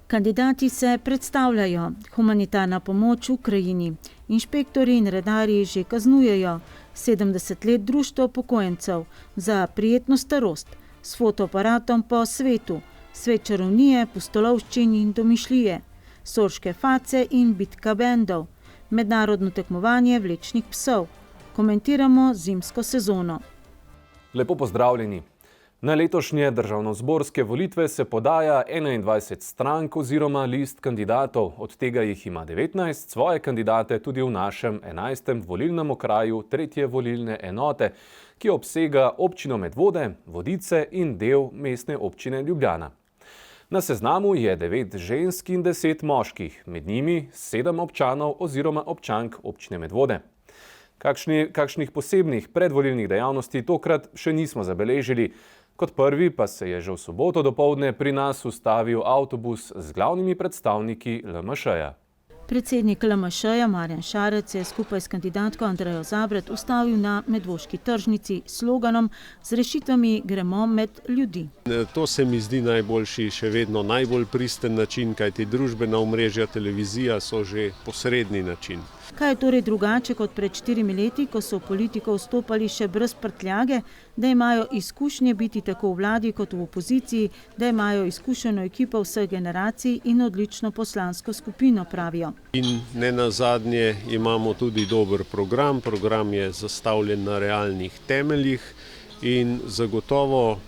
Kandidati se predstavljajo, humanitarna pomoč Ukrajini, inšpektori in redarji že kaznujejo, 70 let društvo upokojencev za prijetno starost, s fotoaparatom po svetu, svet čarovnije, pustolovščin in domišljije, sorške face in bitka bendov, mednarodno tekmovanje vlečnih psov. Komentiramo zimsko sezono. Lepo pozdravljeni. Na letošnje državnozborske volitve se podaja 21 strank oziroma list kandidatov, od tega jih ima 19 svoje kandidate tudi v našem 11. volilnem okraju 3. volilne enote, ki obsega občino Medvode, Vodice in del mestne občine Ljubljana. Na seznamu je 9 žensk in 10 moških, med njimi 7 občanov oziroma občank občine Medvode. Kakšnih posebnih predvolilnih dejavnosti tokrat še nismo zabeležili. Kot prvi pa se je že v soboto dopoldne pri nas ustavil avtobus z glavnimi predstavniki LMŠ-ja. Predsednik LMŠ-ja Marjan Šarec je skupaj s kandidatko Andrejo Zabret ustavil na Medvoški tržnici s sloganom "Z rešitvami gremo med ljudi". To se mi zdi najboljši, še vedno najbolj pristen način, kajti družbena omrežja, televizija so že posredni način. Kaj je torej drugače kot pred 4 leti, ko so v politiko vstopali še brez prtljage, da imajo izkušnje biti tako v vladi kot v opoziciji, da imajo izkušeno ekipo vseh generacij in odlično poslansko skupino, pravijo. In nenazadnje imamo tudi dober program. Program je zastavljen na realnih temeljih in zagotovo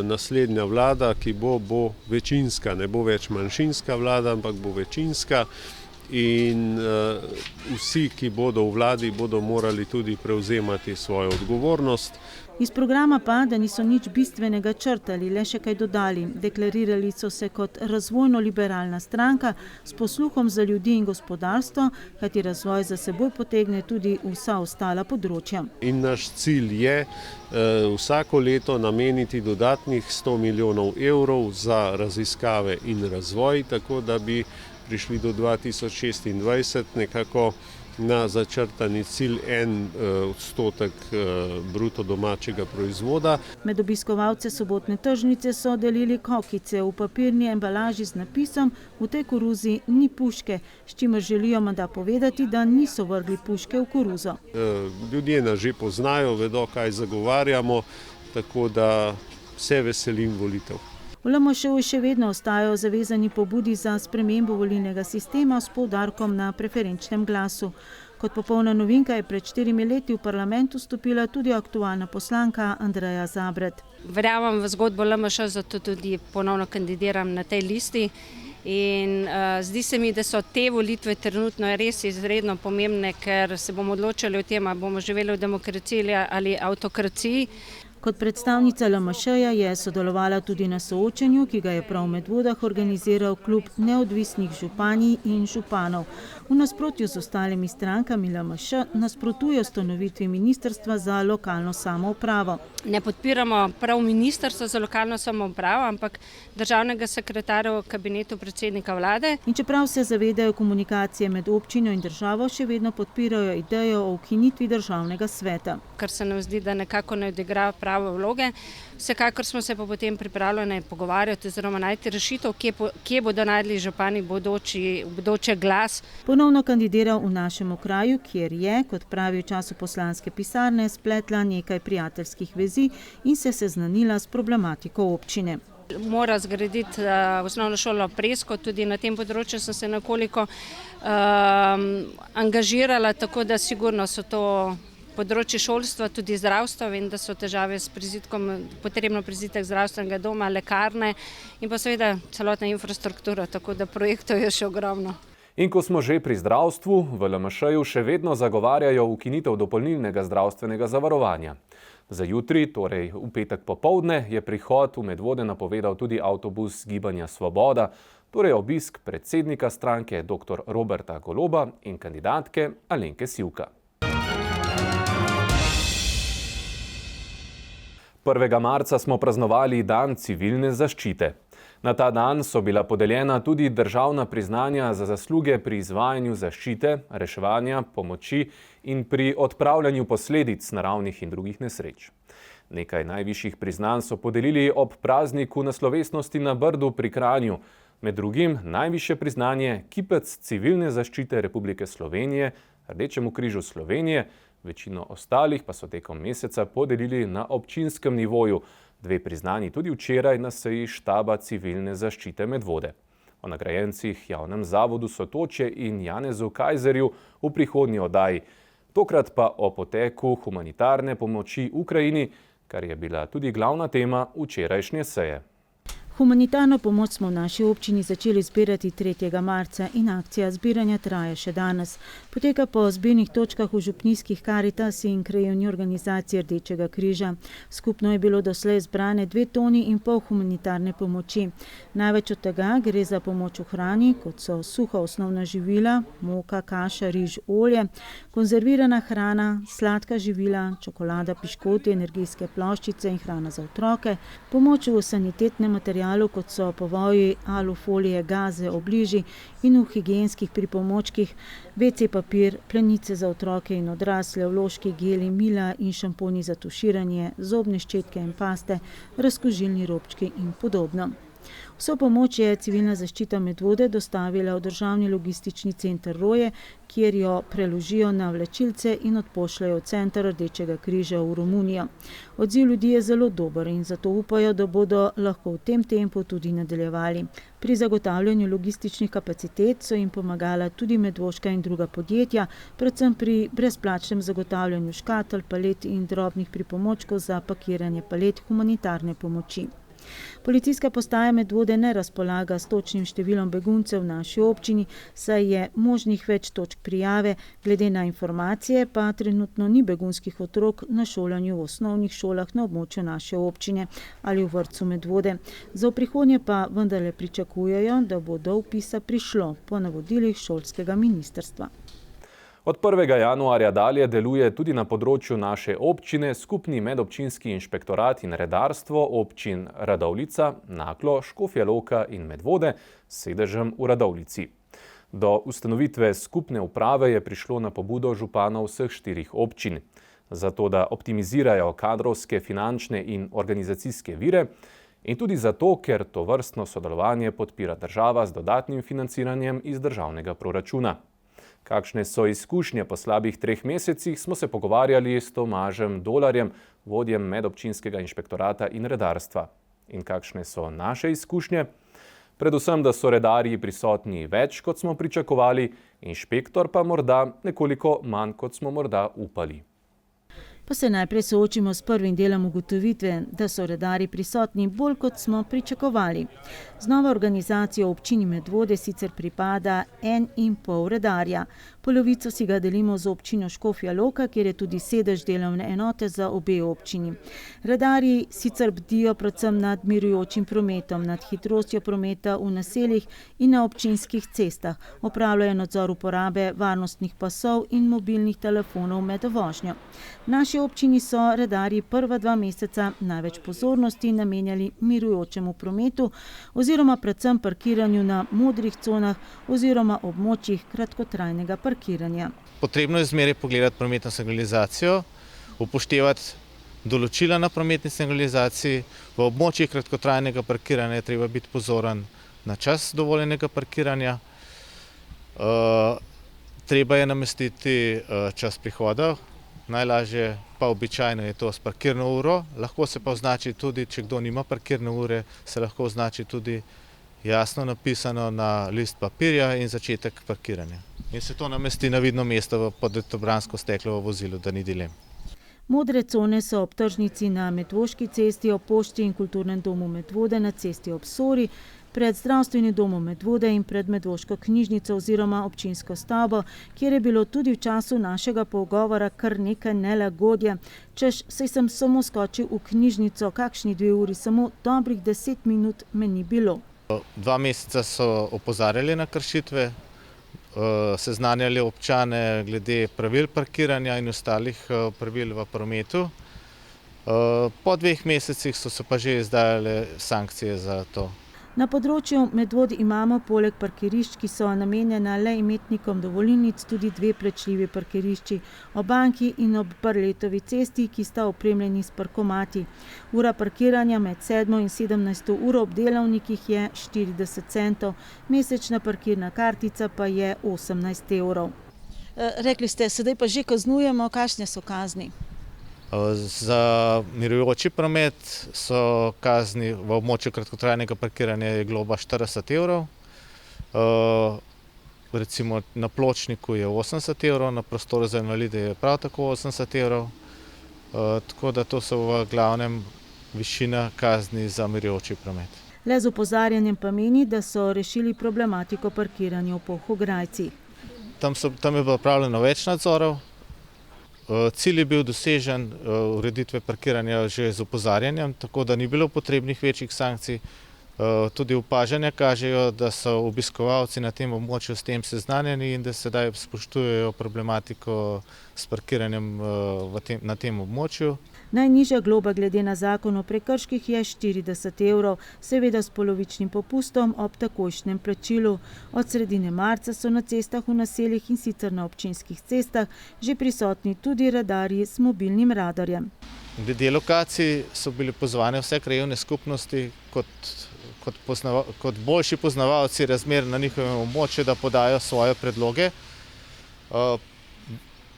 naslednja vlada, ki bo večinska, ne bo več manjšinska vlada, ampak bo večinska. In vsi, ki bodo v vladi, bodo morali tudi prevzemati svojo odgovornost. Iz programa pa, da niso nič bistvenega črtali, le še kaj dodali. Deklarirali so se kot razvojno-liberalna stranka s posluhom za ljudi in gospodarstvo, kajti razvoj za seboj potegne tudi vsa ostala področja. In naš cilj je vsako leto nameniti dodatnih 100 milijonov evrov za raziskave in razvoj, tako da bi prišli do 2026 nekako na začrtani cilj 1% bruto domačega proizvoda. Med obiskovalce sobotne tržnice so delili kokice v papirni embalaži z napisom "V tej koruzi ni puške", s čimer želijo menda povedati, da niso vrgli puške v koruzo. Ljudje nas že poznajo, vedo, kaj zagovarjamo, tako da se veselim volitev. V LMŠ-u še vedno ostajajo zavezani pobudi za spremembo volilnega sistema s poudarkom na preferenčnem glasu. Kot popolna novinka je pred 4 leti v parlament vstopila tudi aktualna poslanka Andreja Zabret. Verjamem v zgodbo LMŠ, zato tudi ponovno kandidiram na tej listi. In zdi se mi, da so te volitve trenutno res izredno pomembne, ker se bomo odločali o tem, ali bomo živeli v demokraciji ali avtokraciji. Kot predstavnica LMŠ-ja je sodelovala tudi na soočenju, ki ga je prav v Medvodah organiziral klub neodvisnih županij in županov. V nasprotju z ostalimi strankami LMŠ nasprotuje ustanovitvi ministrstva za lokalno samoupravo. Ne podpiramo prav ministrstva za lokalno samoupravo, ampak državnega sekretarja v kabinetu predsednika vlade. In čeprav se zavedajo komunikacije med občino in državo, še vedno podpirajo idejo o ukinitvi državnega sveta. Kar se nam zdi, da nekako ne odigra prave vloge. Vsekakor smo se pa potem pripravljeni pogovarjati oziroma najti rešitev, kje bodo najdli župani bodoče glas. Ponovno kandidiral v našem okraju, kjer je, kot pravi v času poslanske pisarne, spletla nekaj prijateljskih vezi in se seznanila s problematiko občine. Mora zgraditi osnovno šolo Presko, tudi na tem področju sem se nekoliko angažirala, tako da sigurno so to področje šolstva, tudi zdravstva, vem, da so težave s prizidkom, potrebno prizitek zdravstvenega doma, lekarne in pa seveda celotna infrastruktura, tako da projektov je še ogromno. In ko smo že pri zdravstvu, v LMŠ-ju še vedno zagovarjajo ukinitev dopolnilnega zdravstvenega zavarovanja. Za jutri, torej v petek popoldne, je prihod v Medvode napovedal tudi avtobus Gibanja Svoboda, torej obisk predsednika stranke dr. Roberta Goloba in kandidatke Alenke Sivka. 1. marca smo praznovali Dan civilne zaščite. Na ta dan so bila podeljena tudi državna priznanja za zasluge pri izvajanju zaščite, reševanja, pomoči in pri odpravljanju posledic naravnih in drugih nesreč. Nekaj najvišjih priznanj so podelili ob prazniku na slovesnosti na Brdu pri Kranju. Med drugim najvišje priznanje kipec Civilne zaščite Republike Slovenije, Rdečemu križu Slovenije, večino ostalih pa so tekom meseca podelili na občinskem nivoju, 2 priznanji tudi včeraj na seji štaba Civilne zaščite Medvode. O nagrajencih javnem zavodu Sotočje in Janezu Kajzerju v prihodnji oddaji. Tokrat pa o poteku humanitarne pomoči Ukrajini, kar je bila tudi glavna tema včerajšnje seje. Humanitarno pomoč smo v naši občini začeli zbirati 3. marca in akcija zbiranja traja še danes. Poteka po zbirnih točkah v župnijskih Karitasi in krajevni organizaciji Rdečega križa. Skupno je bilo doslej zbrane 2,5 toni humanitarne pomoči. Največ od tega gre za pomoč v hrani, kot so suha osnovna živila, moka, kaša, riž, olje, konzervirana hrana, sladka živila, čokolada, piškoti, energijske ploščice in hrana za otroke, pomoč v sanitetne materiale, kot so povoji, alufolije, gaze, obliži in v higienskih pripomočkih, WC papir, plenice za otroke in odrasle, vložki, geli, mila in šamponi za tuširanje, zobne ščetke in paste, razkužilni robčki in podobno. Vso pomoč je Civilna zaščita Medvode dostavila v državni logistični center Roje, kjer jo preložijo na vlačilce in odpošljajo v center Rdečega križa v Romunijo. Odziv ljudi je zelo dober in zato upajo, da bodo lahko v tem tempu tudi nadaljevali. Pri zagotavljanju logističnih kapacitet so jim pomagala tudi medvoška in druga podjetja, predvsem pri brezplačnem zagotavljanju škatel, palet in drobnih pripomočkov za pakiranje palet humanitarne pomoči. Policijska postaja Medvode ne razpolaga s točnim številom beguncev v naši občini, saj je možnih več točk prijave, glede na informacije pa trenutno ni begunskih otrok na šolanju v osnovnih šolah na območju naše občine ali v vrtcu Medvode. Za v prihodnje pa vendarle pričakujejo, da bo do vpisa prišlo po navodilih šolskega ministrstva. Od 1. januarja dalje deluje tudi na področju naše občine skupni medobčinski inšpektorat in redarstvo občin Radovljica, Naklo, Škofja Loka in Medvode s sedežem v Radovljici. Do ustanovitve skupne uprave je prišlo na pobudo županov vseh 4 občin. Zato, da optimizirajo kadrovske, finančne in organizacijske vire in tudi zato, ker tovrstno sodelovanje podpira država z dodatnim financiranjem iz državnega proračuna. Kakšne so izkušnje po slabih 3 mesecih, smo se pogovarjali s Tomažem Dolarjem, vodjem medobčinskega inšpektorata in redarstva. In kakšne so naše izkušnje? Predvsem, da so redarji prisotni več, kot smo pričakovali, inšpektor pa morda nekoliko manj, kot smo morda upali. Pa se najprej soočimo s prvim delom ugotovitve, da so redarji prisotni bolj, kot smo pričakovali. Z novo organizacijo občini Medvode sicer pripada 1,5 redarja. Polovico si ga delimo z občino Škofja Loka, kjer je tudi sedež delovne enote za obe občini. Redarji sicer bdijo predvsem nad mirujočim prometom, nad hitrostjo prometa v naseljih in na občinskih cestah, opravljajo nadzor uporabe varnostnih pasov in mobilnih telefonov med vožnjo. V naši občini so redarji prva 2 meseca največ pozornosti namenjali mirujočemu prometu oziroma predvsem parkiranju na modrih conah oziroma območjih kratkotrajnega parkiranja. Potrebno je zmeraj pogledati prometno signalizacijo, upoštevati določila na prometni signalizaciji. V območjih kratkotrajnega parkiranja je treba biti pozoren na čas dovoljenega parkiranja. Treba je namestiti čas prihoda. Najlažje pa običajno je to s parkirno uro, lahko se pa označi tudi, če kdo nima parkirne ure, se lahko označi tudi jasno napisano na list papirja in začetek parkiranja. In se to namesti na vidno mesto pod obransko steklo v vozilu, da ni dilem. Modre cone so ob tržnici na Medvoški cesti, ob pošti in kulturnem domu Medvode, na cesti ob Sori, pred zdravstvenim domom Medvode in pred Medvoško knjižnico oziroma občinsko stavbo, kjer je bilo tudi v času našega pogovora kar nekaj nelagodja. Češ, saj sem samo skočil v knjižnico, kakšni 2 uri, samo dobrih 10 minut me ni bilo. 2 meseca so opozarjali na kršitve, seznanjali občane glede pravil parkiranja in ostalih pravil v prometu. Po 2 mesecih so se pa že izdajale sankcije za to. Na področju Medvod imamo poleg parkirišč, ki so namenjena le imetnikom dovolilnic, tudi 2 plačljivi parkirišči ob Banki in ob Brletovi cesti, ki sta opremljeni s parkomati. Ura parkiranja med 7. in 17. uro ob delavnikih je 40 centov, mesečna parkirna kartica pa je 18 evrov. Rekli ste, sedaj pa že kaznujemo, kakšne so kazni? Za mirujoči promet so kazni v območju kratkotrajnega parkiranja je globa 40 evrov. Recimo na pločniku je 80 evrov, na prostoru za invalide je prav tako 80 evrov. Tako da to so v glavnem višina kazni za mirujoči promet. Le z opozarjanjem pa meni, da so rešili problematiko parkiranja v Polhograjcih. Tam je bilo opravljeno več nadzorov. Cilj je bil dosežen ureditve parkiranja že z opozarjanjem, tako da ni bilo potrebnih večjih sankcij. Tudi opažanja kažejo, da so obiskovalci na tem območju s tem seznanjeni in da sedaj spoštujejo problematiko s parkiranjem na tem območju. Najnižja globa glede na zakon o prekrških je 40 evrov, seveda s polovičnim popustom ob takojšnjem plačilu. Od sredine marca so na cestah v naseljih in sicer na občinskih cestah že prisotni tudi radarji s mobilnim radarjem. Glede lokacij so bili pozvane vse krajevne skupnosti kot boljši poznavalci razmer na njihovem območju, da podajo svoje predloge.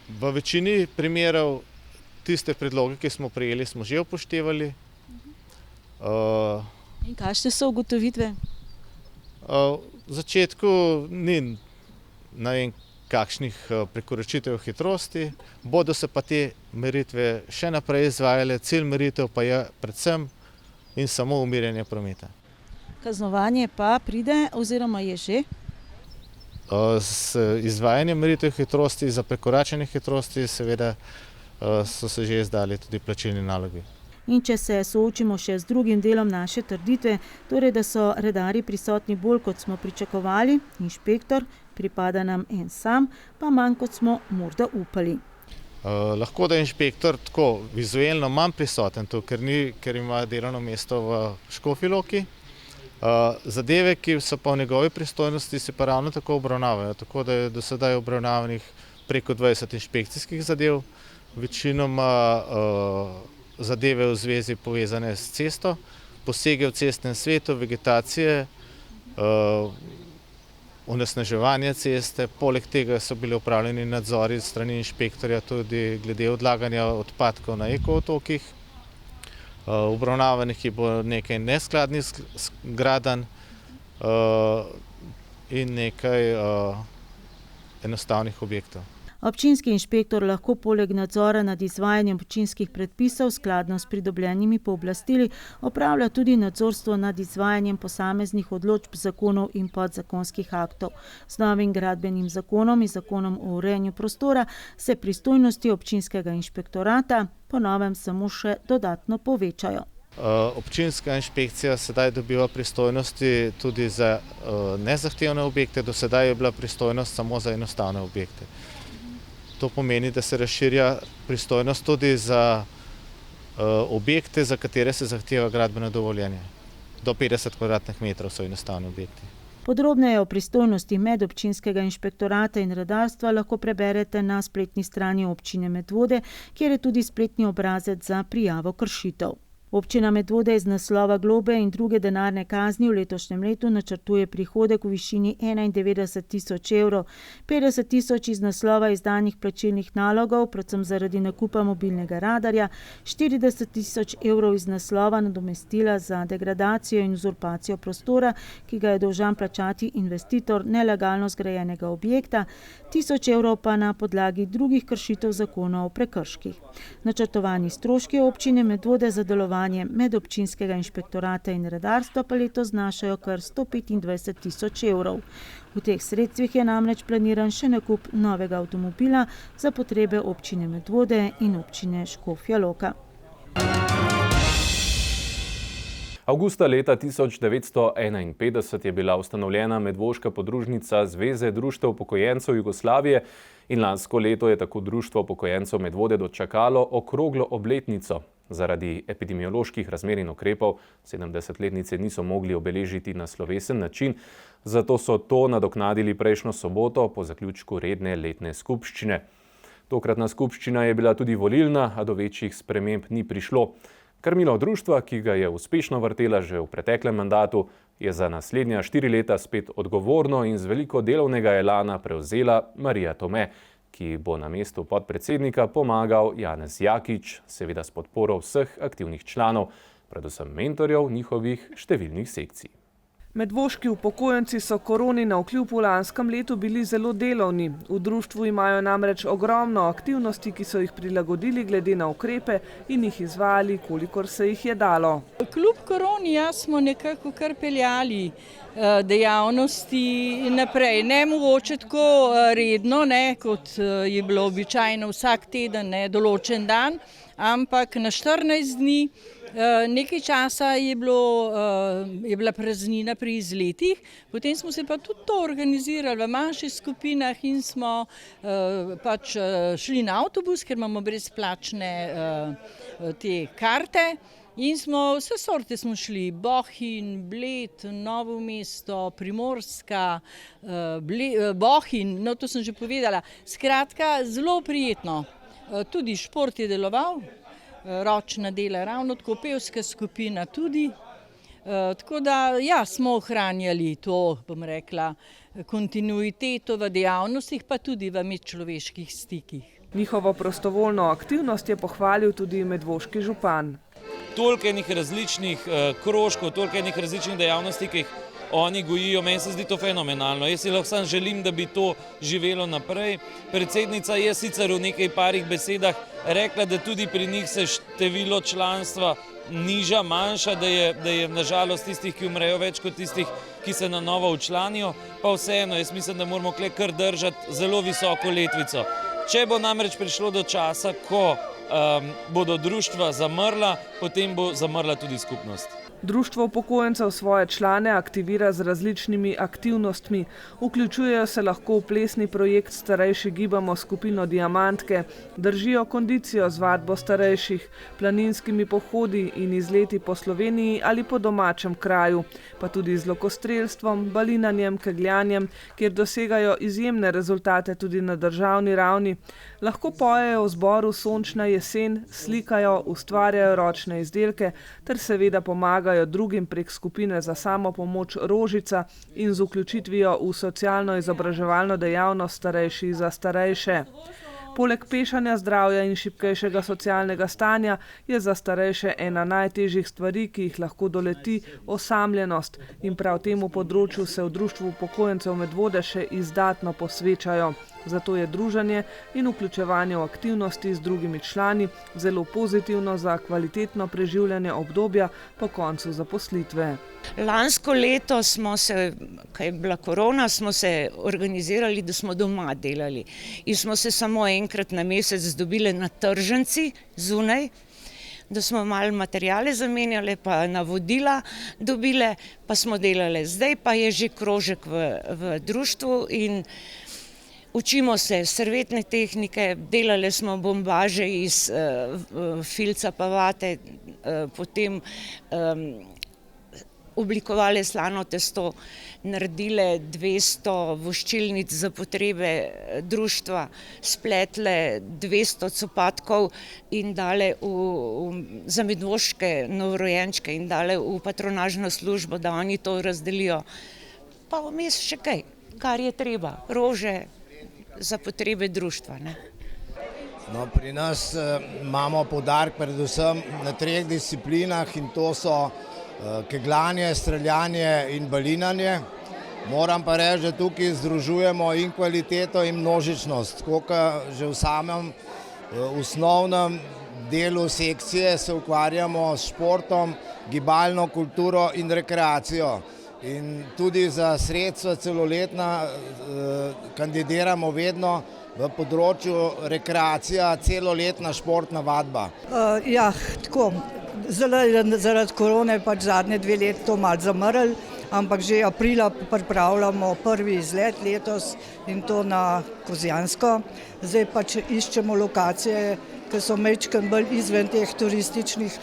V večini primerov tiste predloge, ki smo prejeli, smo že upoštevali. In kakšne so ugotovitve? V začetku ni kakšnih prekoračitev hitrosti, bodo se pa te meritve še naprej izvajale, cilj meritev pa je predvsem in samo umirjanje prometa. Kaznovanje pa pride oziroma je že? Z izvajanjem meritev hitrosti za prekoračenje hitrosti seveda so se že izdali tudi plačilni nalogi. In če se soočimo še z drugim delom naše trditve, torej da so redarji prisotni bolj, kot smo pričakovali, inšpektor, pripada nam en sam, pa manj, kot smo morda upali. Lahko da je inšpektor tako vizualno manj prisoten, ker ima delovno mesto v Škofji Loki. Zadeve, ki so pa v njegovi pristojnosti, se pa ravno tako obravnavajo, tako da je do sedaj obravnavanih preko 20 inšpekcijskih zadev, večinoma zadeve v zvezi povezane s cesto, posege v cestnem svetu, vegetacije, onesnaževanje ceste. Poleg tega so bili opravljeni nadzori strani inšpektorja tudi glede odlaganja odpadkov na ekootokih. Obravnavanih je bilo nekaj neskladnih gradenj in nekaj enostavnih objektov. Občinski inšpektor lahko poleg nadzora nad izvajanjem občinskih predpisov skladno s pridobljenimi pooblastili opravlja tudi nadzorstvo nad izvajanjem posameznih odločb, zakonov in podzakonskih aktov. Z novim gradbenim zakonom in zakonom o urejanju prostora se pristojnosti občinskega inšpektorata po novem samo še dodatno povečajo. Občinska inšpekcija sedaj dobiva pristojnosti tudi za nezahtevne objekte, do sedaj je bila pristojnost samo za enostavne objekte. To pomeni, da se razširja pristojnost tudi za objekte, za katere se zahteva gradbeno dovoljenje. Do 50 kvadratnih metrov so enostavni objekti. Podrobneje o pristojnosti medobčinskega inšpektorata in redarstva lahko preberete na spletni strani občine Medvode, kjer je tudi spletni obrazec za prijavo kršitev. Občina Medvode iz naslova globe in druge denarne kazni v letošnjem letu načrtuje prihodek v višini 91 tisoč evrov, 50 tisoč iz naslova izdanih plačilnih nalogov, predvsem zaradi nakupa mobilnega radarja, 40 tisoč evrov iz naslova nadomestila za degradacijo in uzurpacijo prostora, ki ga je dolžan plačati investitor nelegalno zgrajenega objekta, 1000 evrov pa na podlagi drugih kršitev zakona o prekrških. Načrtovani stroški občine Medvode za delovanje medobčinskega inšpektorata in redarstva pa letos znašajo kar 125 tisoč evrov. V teh sredstvih je namreč planiran še nakup novega avtomobila za potrebe občine Medvode in občine Škofja Loka. Avgusta leta 1951 je bila ustanovljena medvoška podružnica Zveze društev upokojencev Jugoslavije in lansko leto je tako Društvo upokojencev Medvode dočakalo okroglo obletnico. Zaradi epidemioloških razmer in ukrepov 70-letnice niso mogli obeležiti na slovesen način, zato so to nadoknadili prejšnjo soboto po zaključku redne letne skupščine. Tokratna skupščina je bila tudi volilna, a do večjih sprememb ni prišlo. Krmilo društva, ki ga je uspešno vrtela že v preteklem mandatu, je za naslednja 4 leta spet odgovorno in z veliko delovnega elana prevzela Marija Tome, ki bo na mestu podpredsednika pomagal Janez Jakič, seveda s podporo vseh aktivnih članov, predvsem mentorjev njihovih številnih sekcij. Medvoški upokojenci so koroni navkljub v lanskem letu bili zelo delovni. V društvu imajo namreč ogromno aktivnosti, ki so jih prilagodili glede na ukrepe in jih izvajali, kolikor se jih je dalo. Kljub koroni smo nekako kar peljali dejavnosti naprej. Ne mogoče tako redno, kot je bilo običajno vsak teden, določen dan, ampak na 14 dni. Nekaj časa je bila praznina pri izletih, potem smo se pa tudi to organizirali v manjših skupinah in smo šli na avtobus, ker imamo brezplačne te karte. In vse sorte smo šli, Bohinj, Bled, Novo mesto, Primorska, Bohinj, no to sem že povedala. Skratka, zelo prijetno. Tudi šport je deloval. Ročna dela, ravno tako pevska skupina tudi. Tako da, smo ohranjali to, bom rekla, kontinuiteto v dejavnostih, pa tudi v medčloveških stikih. Njihovo prostovoljno aktivnost je pohvalil tudi medvoški župan. Toliko enih različnih krožkov, toliko enih različnih dejavnosti, ki jih oni gojijo, meni se zdi to fenomenalno. Jaz si lahko samo želim, da bi to živelo naprej. Predsednica je sicer v nekaj parih besedah rekla, da tudi pri njih se število članstva niža, manjša, da je nažalost tistih, ki umrejo, več kot tistih, ki se na novo včlanijo. Pa vseeno, jaz mislim, da moramo kar držati zelo visoko letvico. Če bo namreč prišlo do časa, ko bodo društva zamrla, potem bo zamrla tudi skupnost. Društvo upokojencev svoje člane aktivira z različnimi aktivnostmi. Vključujejo se lahko v plesni projekt Starejši gibamo skupino Diamantke, držijo kondicijo z vadbo starejših, planinskimi pohodi in izleti po Sloveniji ali po domačem kraju, pa tudi z lokostrelstvom, balinanjem, kegljanjem, kjer dosegajo izjemne rezultate tudi na državni ravni. Lahko pojejo v zboru Sončna jesen, slikajo, ustvarjajo ročne izdelke ter seveda pomagajo drugim prek skupine za samopomoč Rožica in z vključitvijo v socialno-izobraževalno dejavnost Starejši za starejše. Poleg pešanja zdravja in šibkejšega socialnega stanja je za starejše ena najtežjih stvari, ki jih lahko doleti, osamljenost in prav temu področju se v društvu upokojencev Medvode še izdatno posvečajo. Zato je druženje in vključevanje v aktivnosti z drugimi člani zelo pozitivno za kvalitetno preživljanje obdobja po koncu zaposlitve. Lansko leto smo se, ko je bila korona, smo se organizirali, da smo doma delali. In smo se samo enkrat na mesec dobili na tržnici zunaj, da smo malo materijale zamenjali, pa navodila dobile, pa smo delali. Zdaj pa je že krožek v društvu in učimo se servetne tehnike, delali smo bombaže iz filca pa vate, potem oblikovali slano testo, naredili 200 voščilnic za potrebe društva, spletle 200 copatkov in dali za medvoške novorojenčke in dali v patronažno službo, da oni to razdelijo. Pa vmes še kaj, kar je treba, rože za potrebe društva. No, pri nas imamo poudarek predvsem na 3 disciplinah in to so kegljanje, streljanje in balinanje. Moram pa reči, da tukaj združujemo in kvaliteto in množičnost. Tako kot že v samem osnovnem delu sekcije se ukvarjamo s športom, gibalno kulturo in rekreacijo. In tudi za sredstva celoletna kandidiramo vedno v področju rekreacija, celoletna športna vadba. Tako. Zaradi korone pač zadnje 2 leti to malo zamrl, ampak že aprila pripravljamo prvi izlet letos in to na Kozjansko. Zdaj pač iščemo lokacije, ki so majčkeno bolj izven teh turističnih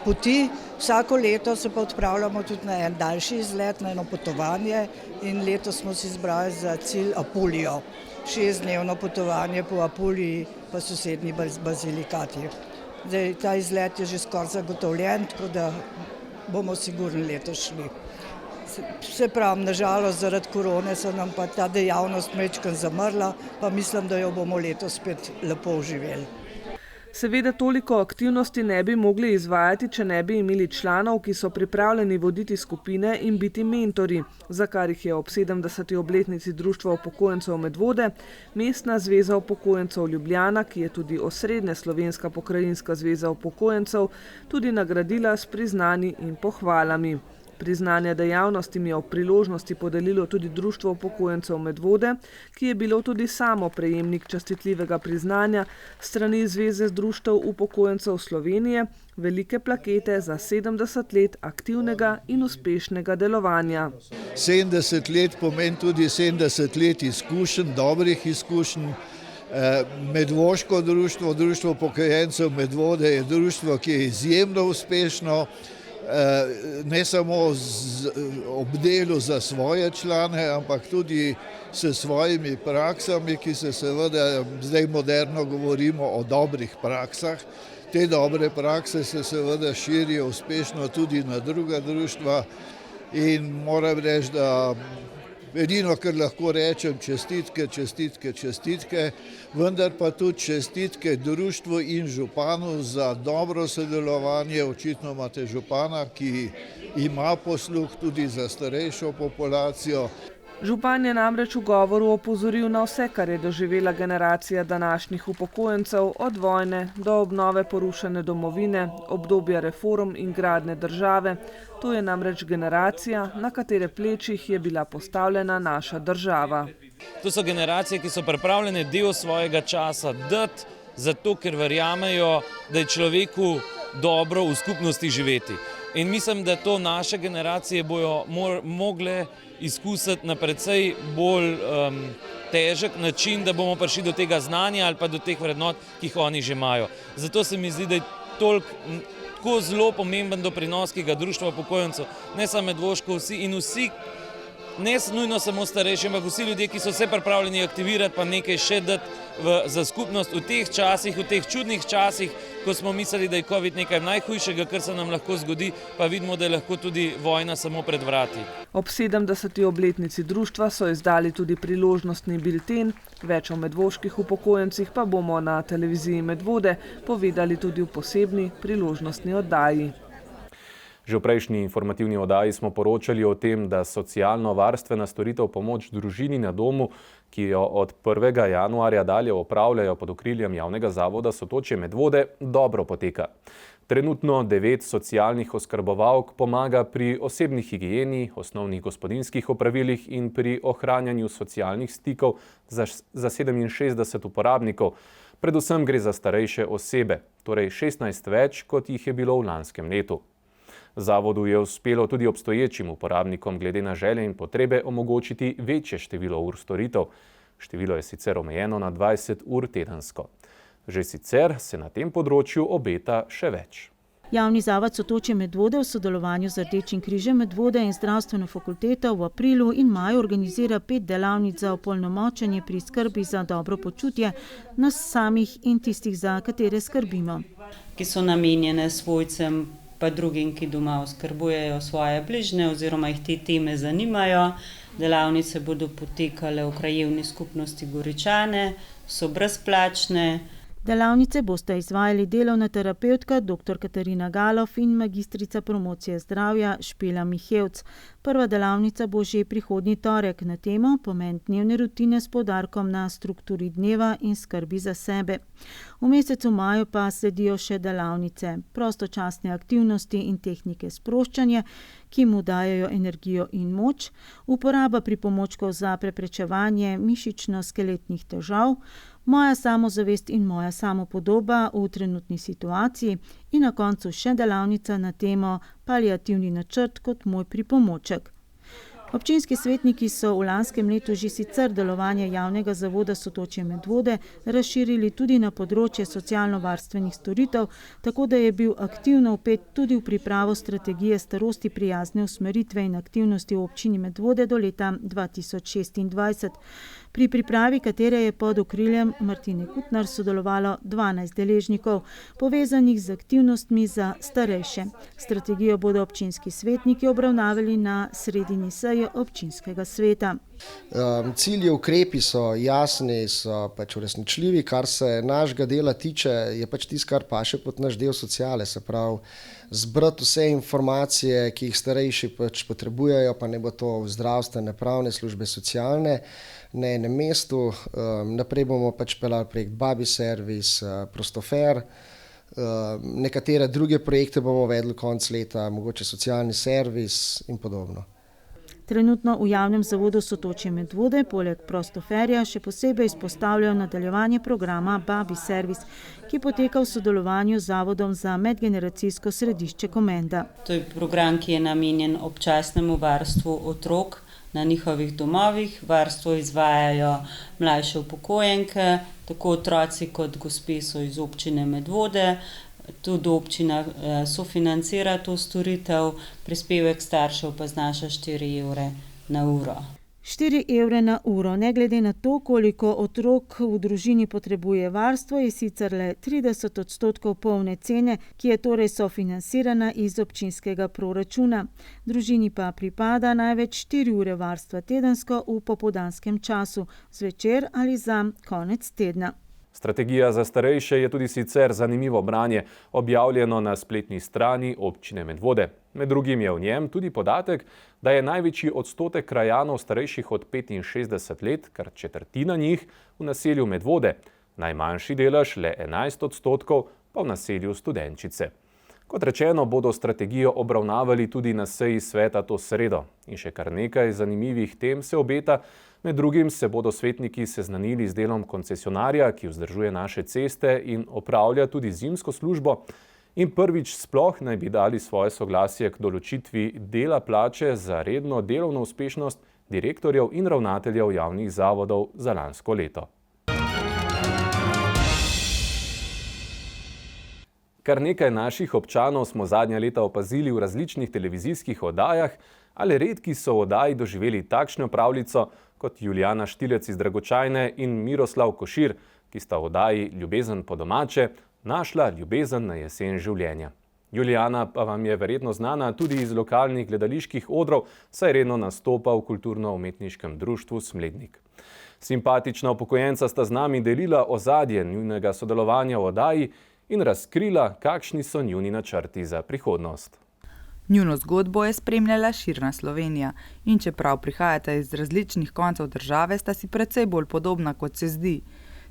poti. Vsako leto se pa odpravljamo tudi na en daljši izlet, na eno potovanje in letos smo si izbrali za cilj Apulijo. 6-dnevno potovanje po Apuliji pa sosednji Bazilikati. Zdaj, ta izlet je že skoraj zagotovljen, tako da bomo sigurno letos šli. Se pravi, nažalost zaradi korone se nam pa ta dejavnost majčkeno zamrla, pa mislim, da jo bomo letos spet lepo uživeli. Seveda toliko aktivnosti ne bi mogli izvajati, če ne bi imeli članov, ki so pripravljeni voditi skupine in biti mentori, za kar jih je ob 70. obletnici Društva upokojencev Medvode Mestna zveza upokojencev Ljubljana, ki je tudi osrednja slovenska pokrajinska zveza upokojencev, tudi nagradila s priznanji in pohvalami. Priznanje dejavnostim je ob priložnosti podelilo tudi Društvo upokojencev Medvode, ki je bilo tudi samo prejemnik častitljivega priznanja strani Zveze društev upokojencev Slovenije, velike plakete za 70 let aktivnega in uspešnega delovanja. 70 let pomeni tudi 70 let izkušenj, dobrih izkušenj. Medvoško društvo, Društvo upokojencev Medvode je društvo, ki je izjemno uspešno, ne samo ob delu za svoje člane, ampak tudi s svojimi praksami, ki se seveda, zdaj moderno govorimo o dobrih praksah. Te dobre prakse se seveda širijo uspešno tudi na druga društva in moram reči, da edino, kar lahko rečem, čestitke, čestitke, čestitke, vendar pa tudi čestitke društvu in županu za dobro sodelovanje. Očitno imate župana, ki ima posluh tudi za starejšo populacijo. Župan je namreč v govoru opozoril na vse, kar je doživela generacija današnjih upokojencev, od vojne do obnove porušene domovine, obdobja reform in gradnje države. To je namreč generacija, na katere plečih je bila postavljena naša država. To so generacije, ki so pripravljene del svojega časa dati, zato ker verjamejo, da je človeku dobro v skupnosti živeti. In mislim, da to naše generacije bojo mogle izkusiti na precej bolj težek način, da bomo prišli do tega znanja ali pa do teh vrednot, ki jih oni že imajo. Zato se mi zdi, da je tako zelo pomemben doprinos, ki ga Društvo upokojencev, ne samo Medvoško, vsi, ne nujno samo starejši, ampak vsi ljudje, ki so se pripravljeni aktivirati, pa nekaj še dati za skupnost v teh časih, v teh čudnih časih, ko smo mislili, da je COVID nekaj najhujšega, kar se nam lahko zgodi, pa vidimo, da je lahko tudi vojna samo pred vrati. Ob 70. obletnici društva so izdali tudi priložnostni bilten, več o medvoških upokojencih pa bomo na televiziji Medvode povedali tudi v posebni priložnostni oddaji. Že v prejšnji informativni oddaji smo poročali o tem, da socialno-varstvena storitev pomoč družini na domu, ki jo od 1. januarja dalje opravljajo pod okriljem javnega zavoda Sotočje Medvode, dobro poteka. Trenutno 9 socialnih oskrbovalk pomaga pri osebni higieni, osnovnih gospodinjskih opravilih in pri ohranjanju socialnih stikov za 67 uporabnikov. Predvsem gre za starejše osebe, torej 16 več, kot jih je bilo v lanskem letu. Zavodu je uspelo tudi obstoječim uporabnikom glede na želje in potrebe omogočiti večje število ur storitev. Število je sicer omejeno na 20 ur tedensko. Že sicer se na tem področju obeta še več. Javni zavod Sotočje Medvode v sodelovanju z Rdečim križem Medvode in Zdravstveno fakulteto v aprilu in maju organizira 5 delavnic za opolnomočenje pri skrbi za dobro počutje nas samih in tistih, za katere skrbimo. Ki so namenjene svojcem pa drugim, ki doma oskrbujejo svoje bližnje oziroma jih te teme zanimajo. Delavnice bodo potekale v krajevni skupnosti Goričane, so brezplačne. Delavnice boste izvajali delovna terapevtka dr. Katarina Galov in magistrica promocije zdravja Špela Mihevc. Prva delavnica bo že prihodnji torek na temo pomen dnevne rutine s poudarkom na strukturi dneva in skrbi za sebe. V mesecu maju pa sledijo še delavnice, prostočasne aktivnosti in tehnike sproščanja, ki mu dajejo energijo in moč, uporaba pripomočkov za preprečevanje mišično-skeletnih težav, moja samozavest in moja samopodoba v trenutni situaciji in na koncu še delavnica na temo paliativni načrt kot moj pripomoček. Občinski svetniki so v lanskem letu že sicer delovanje javnega zavoda Sotočje Medvode razširili tudi na področje socialno-varstvenih storitev, tako da je bil aktivno vpet tudi v pripravo strategije starosti prijazne usmeritve in aktivnosti v občini Medvode do leta 2026. Pri pripravi katere je pod okriljem Martine Kutnar sodelovalo 12 deležnikov, povezanih z aktivnostmi za starejše. Strategijo bodo občinski svetniki obravnavali na sredini seje občinskega sveta. Cilji, ukrepi so jasni, so pač uresničljivi. Kar se našega dela tiče, je pač tisto, kar paše pod naš del sociale, se pravi zbrati vse informacije, ki jih starejši pač potrebujejo, pa ne bo to zdravstvene, pravne službe, socialne, na enem mestu. Naprej bomo pač peljali projekt Baby Service, Prostofer, nekatere druge projekte bomo vedli konec leta, mogoče socialni servis in podobno. Trenutno v javnem zavodu Sotočje Medvode poleg Prostoferja še posebej izpostavljajo nadaljevanje programa Baby Service, ki poteka v sodelovanju z Zavodom za medgeneracijsko središče Komenda. To je program, ki je namenjen občasnemu varstvu otrok na njihovih domovih. Varstvo izvajajo mlajše upokojenke, tako otroci kot gospe so iz občine Medvode. Tudi občina sofinancira to storitev, prispevek staršev pa znaša 4 evre na uro. 4 evre na uro, ne glede na to, koliko otrok v družini potrebuje varstvo, je sicer le 30% polne cene, ki je torej sofinancirana iz občinskega proračuna. Družini pa pripada največ 4 ure varstva tedensko v popoldanskem času, zvečer ali za konec tedna. Strategija za starejše je tudi sicer zanimivo branje, objavljeno na spletni strani občine Medvode. Med drugim je v njem tudi podatek, da je največji odstotek krajanov starejših od 65 let, kar četrtina njih, v naselju Medvode. Najmanjši delež, le 11%, pa v naselju Studenčice. Kot rečeno, bodo strategijo obravnavali tudi na seji sveta to sredo. In še kar nekaj zanimivih tem se obeta. Med drugim se bodo svetniki seznanili z delom koncesionarja, ki vzdržuje naše ceste in opravlja tudi zimsko službo. In prvič sploh naj bi dali svoje soglasje k določitvi dela plače za redno delovno uspešnost direktorjev in ravnateljev javnih zavodov za lansko leto. Kar nekaj naših občanov smo zadnja leta opazili v različnih televizijskih oddajah, ali redki so v oddaji doživeli takšno pravljico kot Julijana Štilec iz Dragočajne in Miroslav Košir, ki sta v oddaji Ljubezen po domače našla ljubezen na jesen življenja. Julijana pa vam je verjetno znana tudi iz lokalnih gledaliških odrov, saj redno nastopa v kulturno-umetniškem društvu Smlednik. Simpatična upokojenca sta z nami delila ozadje njunega sodelovanja v oddaji in razkrila, kakšni so njuni načrti za prihodnost. Njuno zgodbo je spremljala širna Slovenija in čeprav prihajata iz različnih koncev države, sta si precej bolj podobna, kot se zdi.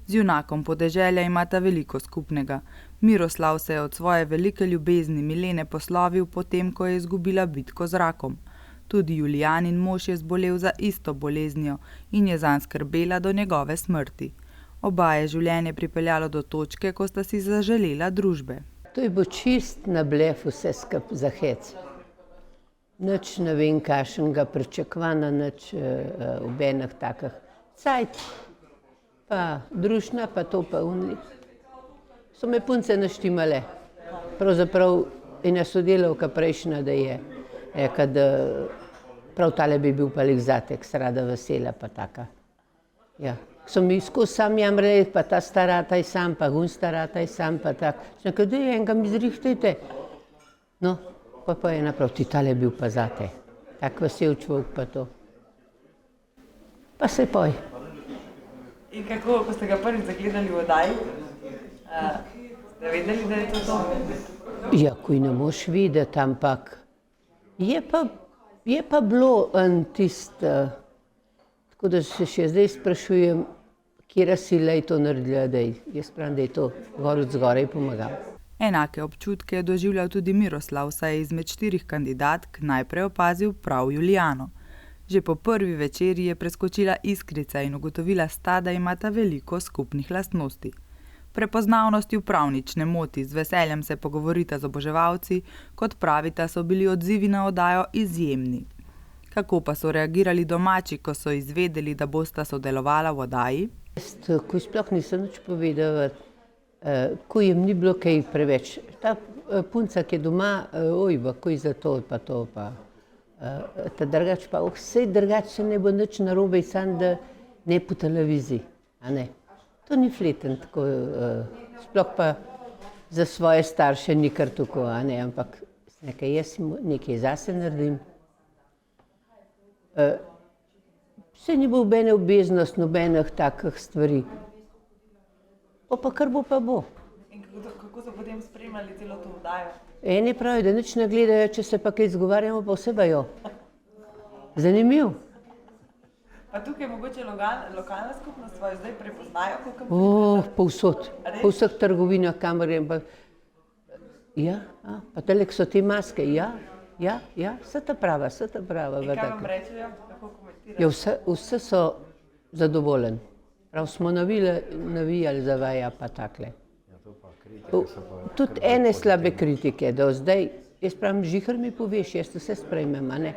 Z junakom podeželja imata veliko skupnega. Miroslav se je od svoje velike ljubezni Milene poslovil potem, ko je izgubila bitko z rakom. Tudi Julijanin mož je zbolel za isto boleznijo in je zanj skrbela do njegove smrti. Oba je življenje pripeljalo do točke, ko sta si zaželela družbe. To je bo čist na blef vse skup za hec. Nič ne vem, kakšnega pričakovanja, nič v enih takih cajt, pa družna, pa to pa unli. So me punce naštimale. Pravzaprav ena sodelavka prejšnja, da je, kad prav tale bi bil pa lik zatek, srada vesela pa taka. Ja. So mi skozi sam jamrali, pa ta starataj sam, pa gun starataj sam, pa tak. Sem rekel, da je enega mi zrihtajte. No, pa je naprav, ti tale bil pa zate. Tak vesel človek pa to. Pa se poj. In kako, ko ste ga prvič zagledali v oddaji, ste vedeli, da je to? Ja, kuj ne moš videti, ampak je pa bilo en tist, tako da se še zdaj sprašujem, kjera sila je to naredila, da jaz pravim, da je to gor od zgoraj pomagal. Enake občutke je doživljal tudi Miroslav, saj je izmed 4 kandidatk najprej opazil prav Julijano. Že po prvi večerji je preskočila Iskrica in ugotovila sta, da imata veliko skupnih lastnosti. Prepoznavnosti v prav nič ne moti, z veseljem se pogovorita z oboževalci, kot pravita, so bili odzivi na oddajo izjemni. Kako pa so reagirali domači, ko so izvedeli, da bosta sodelovala v oddaji? Ko sploh nisem nič povedala, ko jim ni bilo kaj preveč. Ta punca, ki je doma, ojba, ko je za to pa to pa. Ta drugač pa, vse drugače ne bo nič narobe, samo da ne po televiziji, a ne. To ni fleten, tako, sploh pa za svoje starše ni kar tako, a ne, ampak nekaj zase naredim. Vse ni bo nobene obveznost, nobenih takih stvari. Pa kar bo, pa bo. In kako so potem spremljali celo to oddajo? Eni pravijo, da nič ne gledajo, če se pa kaj izgovarjamo, pa vse bajo. Zanimiv. Pa tukaj mogoče lokalna skupnost svojo zdaj prepoznajo? Povsod. Po vseh trgovinah, kamor je. Ja, pa telek so te maske, ja, vse ta prava. In kaj vam rečejo, kako komentirajo? Vse so zadovoljni. Prav smo navijali za vaja pa takle. Tudi ene slabe kritike, do zdaj, jaz pravim, žihar mi poveš, jaz vse sprejmem, a ne?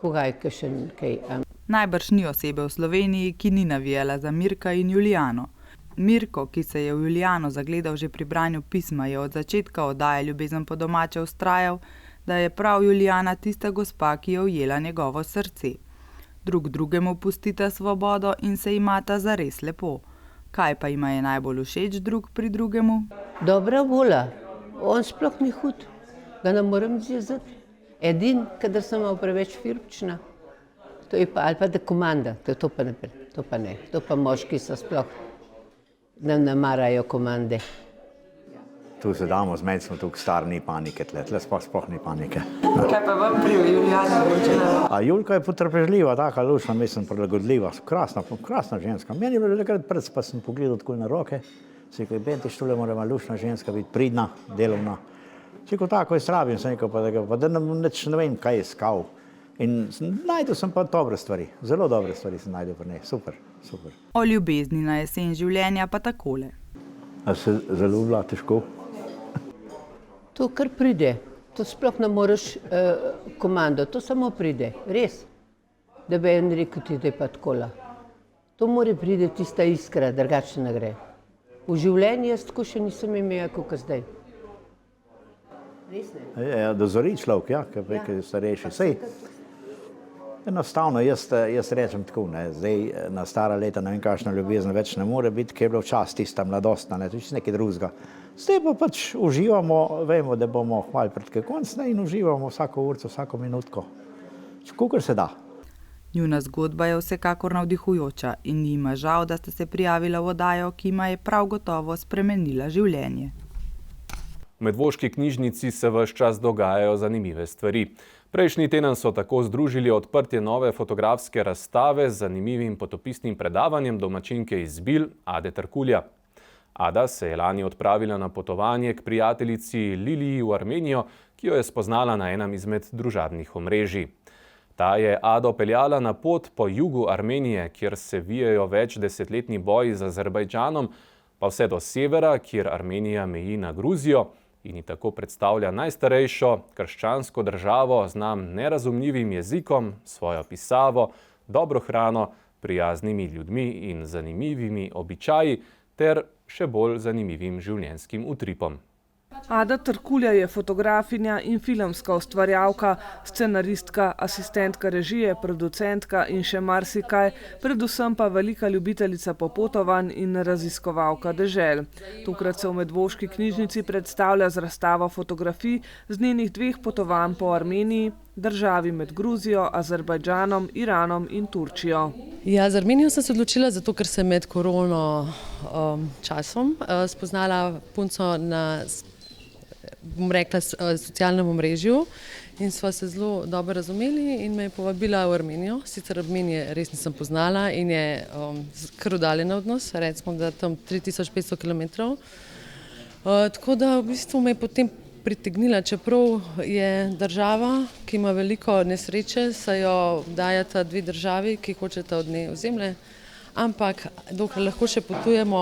Kogaj, kakšen kaj. Najbrž ni osebe v Sloveniji, ki ni navijala za Mirka in Julijano. Mirko, ki se je v Julijano zagledal že pri branju pisma, je od začetka oddaje Ljubezen po domače vztrajal, da je prav Julijana tista gospa, ki je ujela njegovo srce. Drug drugemu pustita svobodo in se imata zares lepo. Kaj pa ima je najbolj všeč drug pri drugemu? Dobra volja. On sploh ni hud. Ga ne morem zjezati. Edin, kadar sem malo preveč firpčna. To je pa, ali pa da komanda. To pa ne. To pa moški so sploh ne marajo komande. Tu se damo zmed, smo tukaj star, ni panike tle sploh ni panike. Kaj pa vam pri Julijani? A Julka je potrpežljiva, taka lušna, mislim, prilagodljiva, krasna ženska. Meni je bilo takrat pred, pa sem pogledal tako na roke, si rekel, Benti štule mora lušna ženska biti, pridna, delovna. Si rekel, tako je strabim, sem rekel, pa da ne vem, kaj je iskal. In najdel sem pa dobre stvari, zelo dobre stvari sem najdel pri njej, super. O ljubezni na jesen življenja pa takole. A se zaljubila težko? To kar pride, to sploh ne moreš komando, to samo pride, res. Da bi en rekel ti, da je pa takola. To mora pride tista iskra, drugače ne gre. V življenju jaz tako še nisem imela, kot zdaj. Res ne? Dozori človek, ja, ki je starejši. Sej, enostavno, jaz rečem tako, ne, zdaj na stara leta ne vem, kakšna ljubezen več ne more biti, ker je bilo včas tista mladostna, ne, to je nekaj drugega. Zdaj pa pač uživamo, vemo, da bomo hvala pred kaj konc, ne, in uživamo vsako urco, vsako minutko. Kakor se da. Njuna zgodba je vsekakor navdihujoča in njima žal, da sta se prijavila v oddajo, ki ima je prav gotovo spremenila življenje. V Medvoški knjižnici se ves čas dogajajo zanimive stvari. Prejšnji teden so tako združili odprtje nove fotografske razstave z zanimivim potopisnim predavanjem domačinke iz Bil, Ade Tarkulja. Ada se je lani odpravila na potovanje k prijateljici Liliji v Armenijo, ki jo je spoznala na enem izmed družabnih omrežij. Ta je Ado peljala na pot po jugu Armenije, kjer se vijejo večdesetletni boji z Azerbajdžanom, pa vse do severa, kjer Armenija meji na Gruzijo in ji tako predstavlja najstarejšo krščansko državo z nam nerazumljivim jezikom, svojo pisavo, dobro hrano, prijaznimi ljudmi in zanimivimi običaji ter še bolj zanimivim življenjskim utripom. Ada Tarkulja je fotografinja in filmska ustvarjalka, scenaristka, asistentka režije, producentka in še marsikaj, predvsem pa velika ljubiteljica popotovanj in raziskovalka dežel. Tokrat se v Medvoški knjižnici predstavlja z razstavo fotografij z njenih 2 potovanj po Armeniji, državi med Gruzijo, Azerbajdžanom, Iranom in Turčijo. Ja, za Armenijo sem se odločila zato, ker sem med korono časom spoznala punco na, bom rekla, socialnem omrežju in sva se zelo dobro razumeli in me je povabila v Armenijo. Sicer Armenije res nisem poznala in je kar oddaljena od nas, recimo da tam 3500 km. Tako da v bistvu me je potem pritegnila, čeprav je država, ki ima veliko nesreče, se jo dajata dve državi, ki hočeta od nje ozemlje. Ampak dokler lahko še potujemo,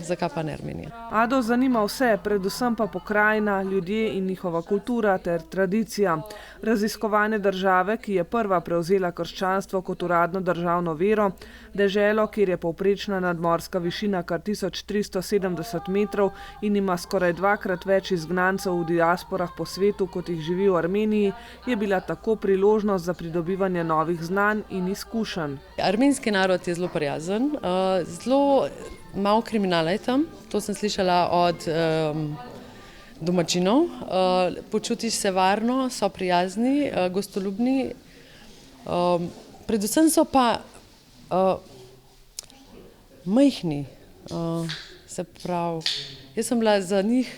zakaj pa ne Armenija? Ado zanima vse, predvsem pa pokrajina, ljudje in njihova kultura ter tradicija. Raziskovanje države, ki je prva prevzela krščanstvo kot uradno državno vero, deželo, kjer je povprečna nadmorska višina kar 1370 metrov in ima skoraj dvakrat več izgnancev v diasporah po svetu, kot jih živi v Armeniji, je bila tako priložnost za pridobivanje novih znanj in izkušenj. Armenski narod je zelo prijazen, zelo malo kriminala je tam, to sem slišala od domačinov. Počutiš se varno, so prijazni, gostoljubni, predvsem so pa majhni, se pravi, jaz sem bila za njih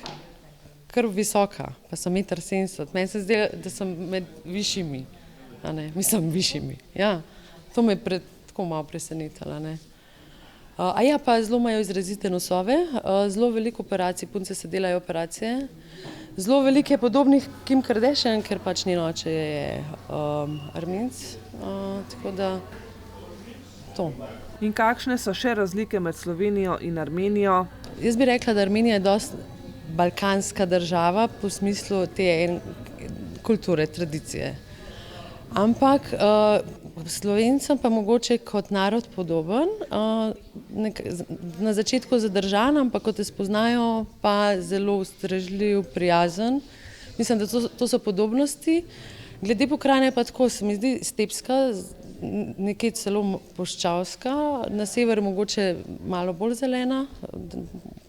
kar visoka, pa sem 1,70 m, meni se zdi, da sem med višjimi, mislim višjimi, ja, to me je tako malo presenetilo, ne. A ja, pa zelo imajo izrazite nosove, zelo veliko operacij, punce se delajo operacije, zelo veliko je podobnih Kim Kardashian, ker pač njen oče je Armenec, tako da to. In kakšne so še razlike med Slovenijo in Armenijo? Jaz bi rekla, da Armenija je dosti balkanska država po smislu te kulture, tradicije. Ampak Slovencem pa mogoče kot narod podoben, na začetku zadržan, ampak ko te spoznajo, pa zelo ustrežljiv, prijazen. Mislim, da to so podobnosti. Glede pokrajine pa tako, se mi zdi stepska, nekje celo puščavska, na severu mogoče malo bolj zelena,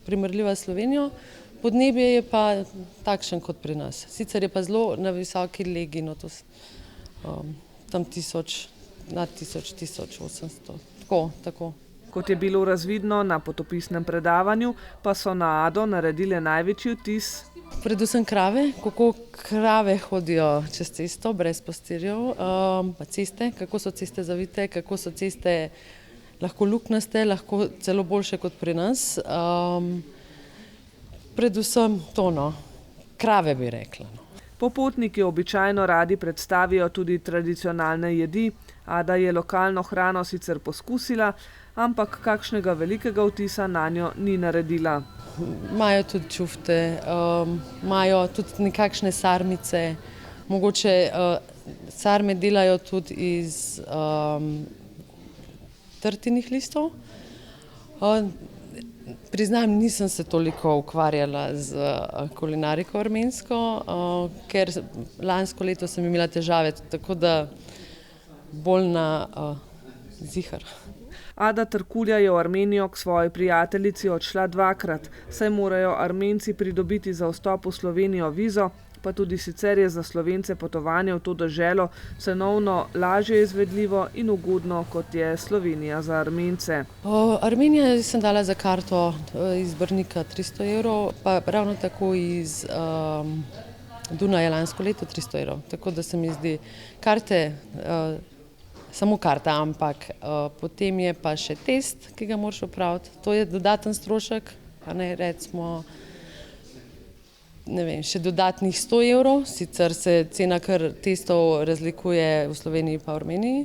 primerljiva s Slovenijo. Podnebje je pa takšen kot pri nas. Sicer je pa zelo na visoki legi, no to tam nad 1800, tako. Kot je bilo razvidno na potopisnem predavanju, pa so na Ado naredile največji vtis. Predvsem krave, kako krave hodijo čez cesto, brez pastirjev, pa ceste, kako so ceste zavite, kako so ceste lahko luknjaste, lahko celo boljše kot pri nas. Predvsem to, no, krave bi rekla. Popotniki običajno radi predstavijo tudi tradicionalne jedi, Ada je lokalno hrano sicer poskusila, ampak kakšnega velikega vtisa nanjo ni naredila. Imajo tudi čufte, imajo tudi nekakšne sarmice, mogoče sarme delajo tudi iz trtinih listov. Priznam, nisem se toliko ukvarjala z kulinariko armensko, ker lansko leto sem imela težave, tako da bolj na zihar. Ada Trkulja je v Armenijo k svoji prijateljici odšla dvakrat, saj morajo Armenci pridobiti za vstop v Slovenijo vizo, pa tudi sicer je za Slovence potovanje v to deželo cenovno lažje izvedljivo in ugodno, kot je Slovenija za Armence. Armenija sem dala za karto iz Brnika 300 €, pa ravno tako iz Dunaja lansko leto 300 €, tako da se mi zdi karte, samo karta, ampak potem je pa še test, ki ga moraš opraviti, to je dodaten strošek, pa ne recimo, ne vem, še dodatnih 100 €, sicer se cena kar testov razlikuje v Sloveniji pa v Armeniji.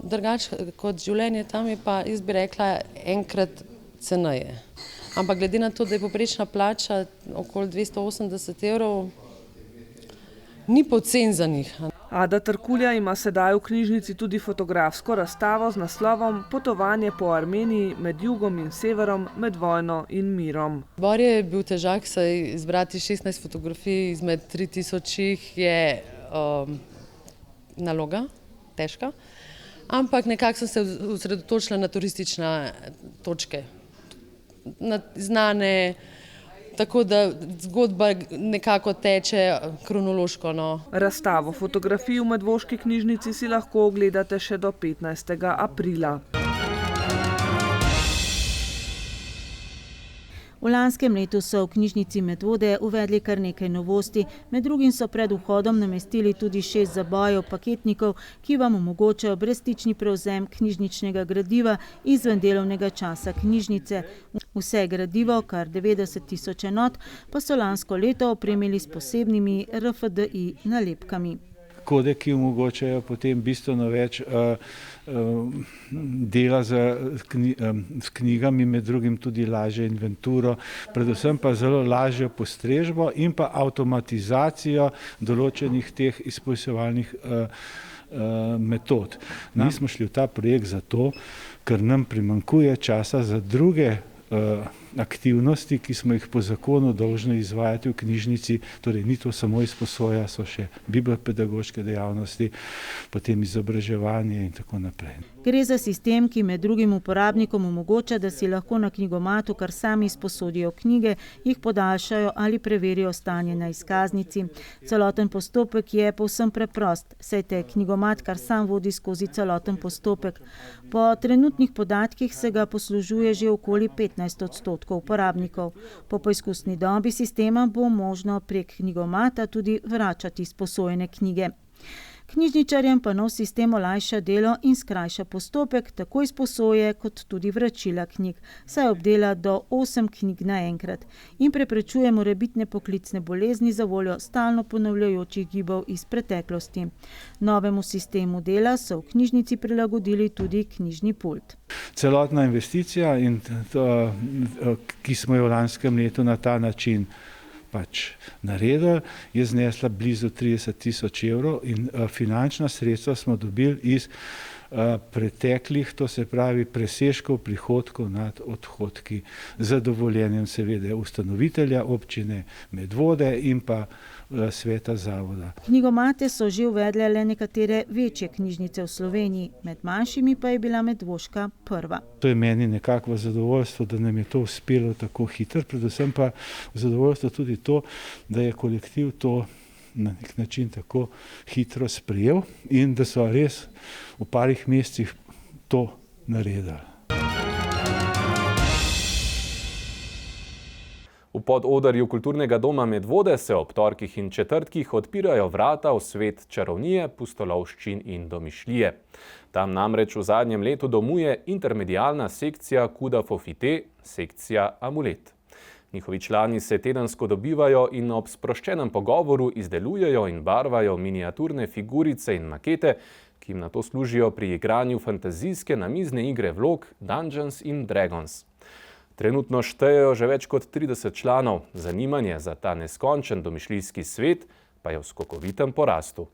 Drugače kot življenje tam je pa, jaz bi rekla, enkrat ceneje. Ampak glede na to, da je povprečna plača okoli 280 €, ni poceni za njih. Ada Trkulja ima sedaj v knjižnici tudi fotografsko razstavo z naslovom Potovanje po Armeniji med jugom in severom, med vojno in mirom. Bor je bil težak, saj izbrati 16 fotografij izmed 3000 je naloga, težka, ampak nekako sem se osredotočila na turistične točke, na znane, tako da zgodba nekako teče kronološko. No. Razstavo fotografij v Medvoški knjižnici si lahko ogledate še do 15. aprila. V lanskem letu so v knjižnici Medvode uvedli kar nekaj novosti, med drugim so pred vhodom namestili tudi 6 zabojev paketnikov, ki vam omogočajo brezstični prevzem knjižničnega gradiva izven delovnega časa knjižnice. Vse gradivo, kar 90 000 enot, pa so lansko leto opremili s posebnimi RFDI nalepkami. Kodeki omogočajo potem bistveno več dela s knjigami, med drugim tudi lažjo inventuro, predvsem pa zelo lažjo postrežbo in pa avtomatizacijo določenih teh izpolnjevalnih metod. Mi smo šli v ta projekt zato, ker nam primanjkuje časa za druge aktivnosti, ki smo jih po zakonu dolžni izvajati v knjižnici, torej ni to samo izposoja, so še bibliopedagoške dejavnosti, potem izobraževanje in tako naprej. Gre za sistem, ki med drugim uporabnikom omogoča, da si lahko na knjigomatu kar sami izposodijo knjige, jih podaljšajo ali preverijo stanje na izkaznici. Celoten postopek je povsem preprost, saj te knjigomat kar sam vodi skozi celoten postopek. Po trenutnih podatkih se ga poslužuje že okoli 15% uporabnikov. Po poizkusni dobi sistema bo možno prek knjigomata tudi vračati izposojene knjige. Knjižničarjem pa nov sistem olajša delo in skrajša postopek tako izposoje kot tudi vračila knjig, saj obdela do 8 knjig naenkrat in preprečuje morebitne poklicne bolezni za voljo stalno ponavljajočih gibov iz preteklosti. Novemu sistemu dela so v knjižnici prilagodili tudi knjižni pult. Celotna investicija, ki smo jo v lanskem letu na ta način naredili, je znesla blizu 30 000 evrov in finančna sredstva smo dobili iz preteklih, to se pravi presežkov prihodkov nad odhodki, z dovoljenjem seveda ustanovitelja občine Medvode in pa sveta zavoda. Knjigomate so že uvedle le nekatere večje knjižnice v Sloveniji, med manjšimi pa je bila Medvoška prva. To je meni nekako v zadovoljstvo, da nam je to uspelo tako hitro, predvsem pa v zadovoljstvo tudi to, da je kolektiv to na nek način tako hitro sprejel in da so res v parih mesecih to naredili. V pododarju kulturnega doma Medvode se ob torkih in četrtkih odpirajo vrata v svet čarovnije, pustolovščin in domišljije. Tam namreč v zadnjem letu domuje intermedialna sekcija Kuda Fofite, sekcija Amulet. Njihovi člani se tedensko dobivajo in ob sproščenem pogovoru izdelujejo in barvajo miniaturne figurice in makete, ki jim nato služijo pri igranju fantazijske namizne igre vlog Dungeons & Dragons. Trenutno štejejo že več kot 30 članov, zanimanje za ta neskončen domišljijski svet pa je v skokovitem porastu.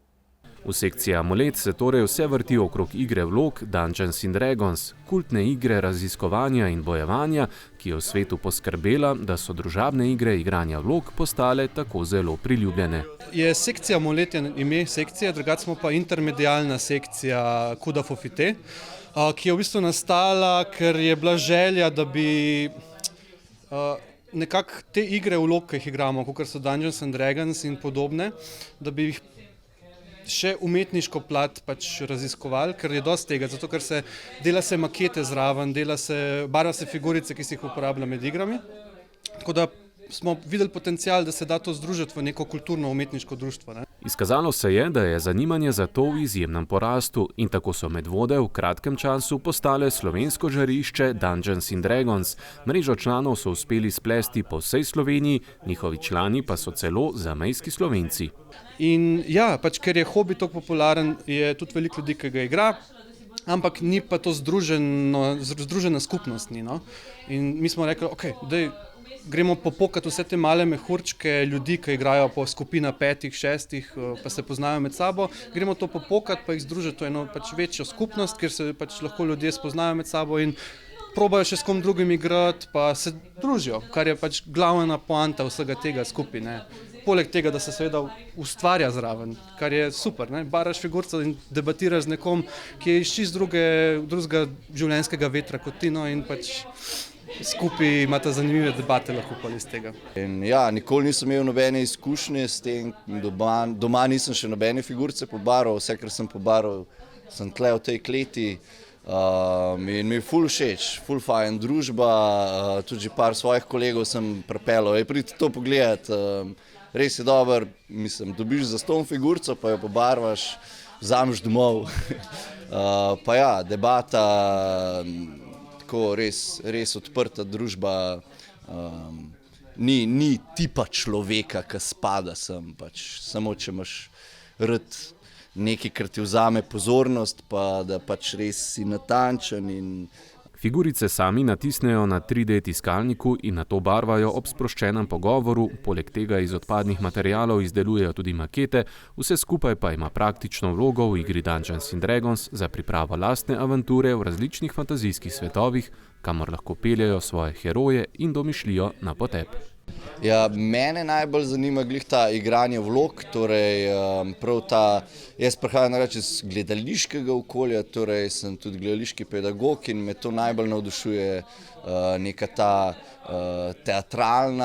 V sekciji Amulet se torej vse vrti okrog igre vlog Dungeons & Dragons, kultne igre raziskovanja in bojevanja, ki je v svetu poskrbela, da so družabne igre igranja vlog postale tako zelo priljubljene. Je sekcija Amulet ime sekcije, drugače smo pa intermedialna sekcija Kuda Fofite, ki je v bistvu nastala, ker je bila želja, da bi nekako te igre vlog, ki jih igramo, kot so Dungeons & Dragons in podobne, da bi jih še umetniško plat raziskovali, ker je dosti tega, zato ker se dela se makete zraven, barva se figurice, ki se jih uporablja med igrami. Tako da smo videli potencial, da se da to združiti v neko kulturno-umetniško društvo. Izkazalo se je, da je zanimanje za to v izjemnem porastu in tako so Medvode v kratkem času postale slovensko žarišče Dungeons & Dragons. Mrežo članov so uspeli splesti po vsej Sloveniji, njihovi člani pa so celo zamejski Slovenci. In ja, ker je hobi tako popularen, je tudi veliko ljudi, ki ga igra, ampak ni pa to združena skupnost. In mi smo rekli, gremo popokati vse te male mehurčke ljudi, ki igrajo po skupina 5, 6, pa se poznajo med sabo. Gremo to popokati, pa jih združiti v eno večjo skupnost, kjer se lahko ljudje spoznajo med sabo in probajo še s kom drugim igrati, pa se družijo, kar je glavna poanta vsega tega skupaj. Poleg tega, da se seveda ustvarja zraven, kar je super. Baraš figurico in debatiraš z nekom, ki je iz čist drugega življenjskega vetra kot ti, in skupaj imate zanimive debate lahko pa iz tega. Nikoli nisem imel nobene izkušnje s tem, doma nisem še nobene figurice pobaral, vse, kar sem pobaral, sem tle v tej kleti in mi je ful všeč, ful fajn družba, tudi par svojih kolegov sem pripeljal, pridite to pogledat, res je dober, dobiš zastonj figurico, pa jo pobarvaš, vzameš domov, pa debata, tako res odprta družba. Ni tipa človeka, ki spada sem, pač samo če imaš rad nekaj, kar ti vzame pozornost, pa da pač res si natančen in Figurice sami natisnejo na 3D tiskalniku in nato barvajo ob sproščenem pogovoru, poleg tega iz odpadnih materialov izdelujejo tudi makete, vse skupaj pa ima praktično vlogo v igri Dungeons & Dragons za pripravo lastne avanture v različnih fantazijskih svetovih, kamor lahko peljejo svoje heroje in domišljijo na potep. Ja, mene najbolj zanima glih ta igranje vlog, torej prav ta, jaz prihajam največ iz gledališkega okolja, torej sem tudi gledališki pedagog in me to najbolj navdušuje neka ta teatralen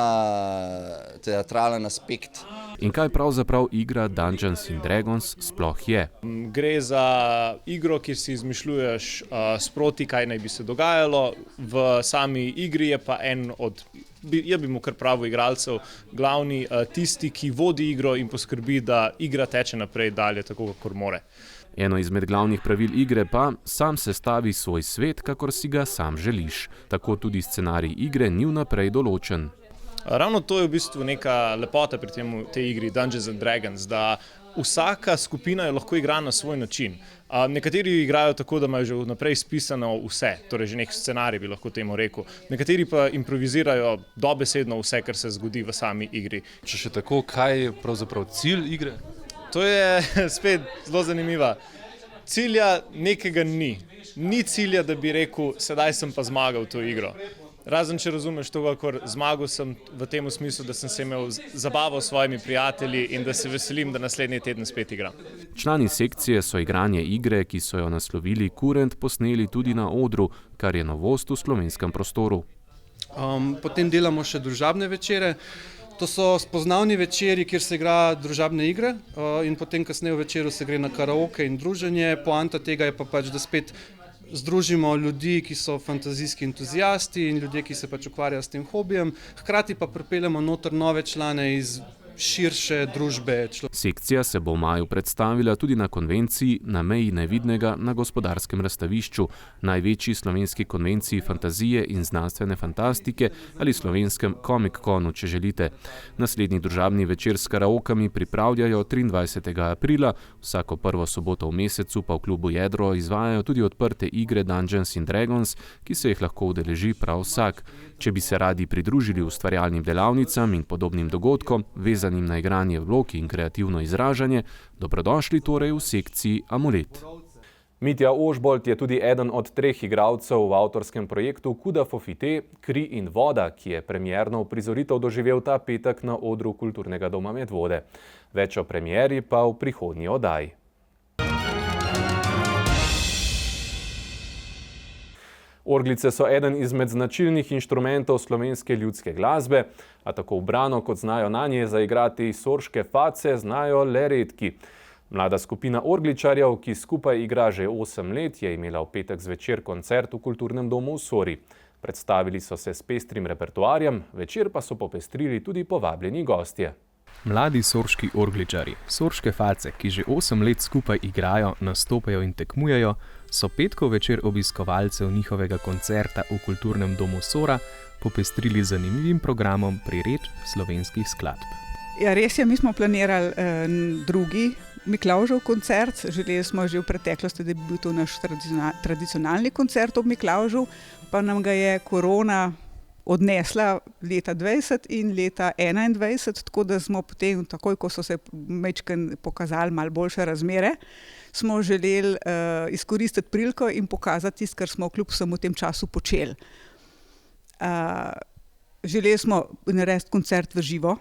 aspekt. In kaj pravzaprav igra Dungeons & Dragons sploh je? Gre za igro, kjer si izmišljuješ sproti, kaj naj bi se dogajalo, v sami igri je pa en od, jaz bi mu kar pravil igralcev, glavni tisti, ki vodi igro in poskrbi, da igra teče naprej dalje, tako kakor more. Eno izmed glavnih pravil igre pa, sam sestavi svoj svet, kakor si ga sam želiš. Tako tudi scenarij igre ni vnaprej določen. Ravno to je v bistvu neka lepota pri tej igri Dungeons & Dragons, da vsaka skupina jo lahko igra na svoj način. Nekateri igrajo tako, da imajo že vnaprej spisano vse, torej že nek scenarij bi lahko temu rekel. Nekateri pa improvizirajo dobesedno vse, kar se zgodi v sami igri. Če še tako, kaj je pravzaprav cilj igre? To je spet zelo zanimiva. Cilja nekega ni. Ni cilja, da bi rekel, sedaj sem pa zmagal to igro. Razen, če razumeš to, kakor zmagal sem v tem smislu, da sem se imel zabavo s svojimi prijatelji in da se veselim, da naslednji teden spet igram. Člani sekcije so igranje igre, ki so jo naslovili Kurent, posneli tudi na odru, kar je novost v slovenskem prostoru. Potem delamo še družabne večere. To so spoznavni večeri, kjer se igra družabne igre in potem kasneje v večeru se gre na karaoke in druženje. Poanta tega je pa pač, da spet združimo ljudi, ki so fantazijski entuzijasti in ljudje, ki se pač ukvarjajo s tem hobijem. Hkrati pa pripeljemo noter nove člane iz širše družbe. Sekcija se bo v maju predstavila tudi na konvenciji Na meji nevidnega na Gospodarskem razstavišču, največji slovenski konvenciji fantazije in znanstvene fantastike ali slovenskem Comic-Conu, če želite. Naslednji družabni večer s karaokami pripravljajo 23. aprila, vsako prvo soboto v mesecu pa v klubu Jedro izvajajo tudi odprte igre Dungeons & Dragons, ki se jih lahko udeleži prav vsak. Če bi se radi pridružili ustvarjalnim delavnicam in podobnim dogodkom, vezanim na igranje vlog in kreativno izražanje, dobrodošli torej v sekciji Amulet. Mitja Ožbolt je tudi eden od 3 igralcev v avtorskem projektu Kuda Fofite, Kri in voda, ki je premierno uprizoritev doživel ta petek na odru Kulturnega doma Medvode. Več o premieri pa v prihodnji oddaji. Orglice so eden izmed značilnih inštrumentov slovenske ljudske glasbe, a tako ubrano, kot znajo nanje zaigrati sorške face, znajo le redki. Mlada skupina orgličarjev, ki skupaj igra že 8 let, je imela v petek zvečer koncert v Kulturnem domu v Sori. Predstavili so se s pestrim repertoarjem, večer pa so popestrili tudi povabljeni gostje. Mladi sorški orgličarji, sorške face, ki že 8 let skupaj igrajo, nastopajo in tekmujejo, so petkov večer obiskovalcev njihovega koncerta v Kulturnem domu Sora popestrili z zanimivim programom priredb slovenskih skladb. Ja, res je, mi smo planirali drugi Miklavžev koncert. Želeli smo že v preteklosti, da bi bil to naš tradicionalni koncert ob Miklavžu, pa nam ga je korona odnesla leta 20 in leta 21, tako da smo potem, takoj ko so se majčkeno pokazali malo boljše razmere, smo želeli izkoristiti priliko in pokazati tisto, kar smo kljub vsemu v tem času počeli. Želeli smo narediti koncert v živo,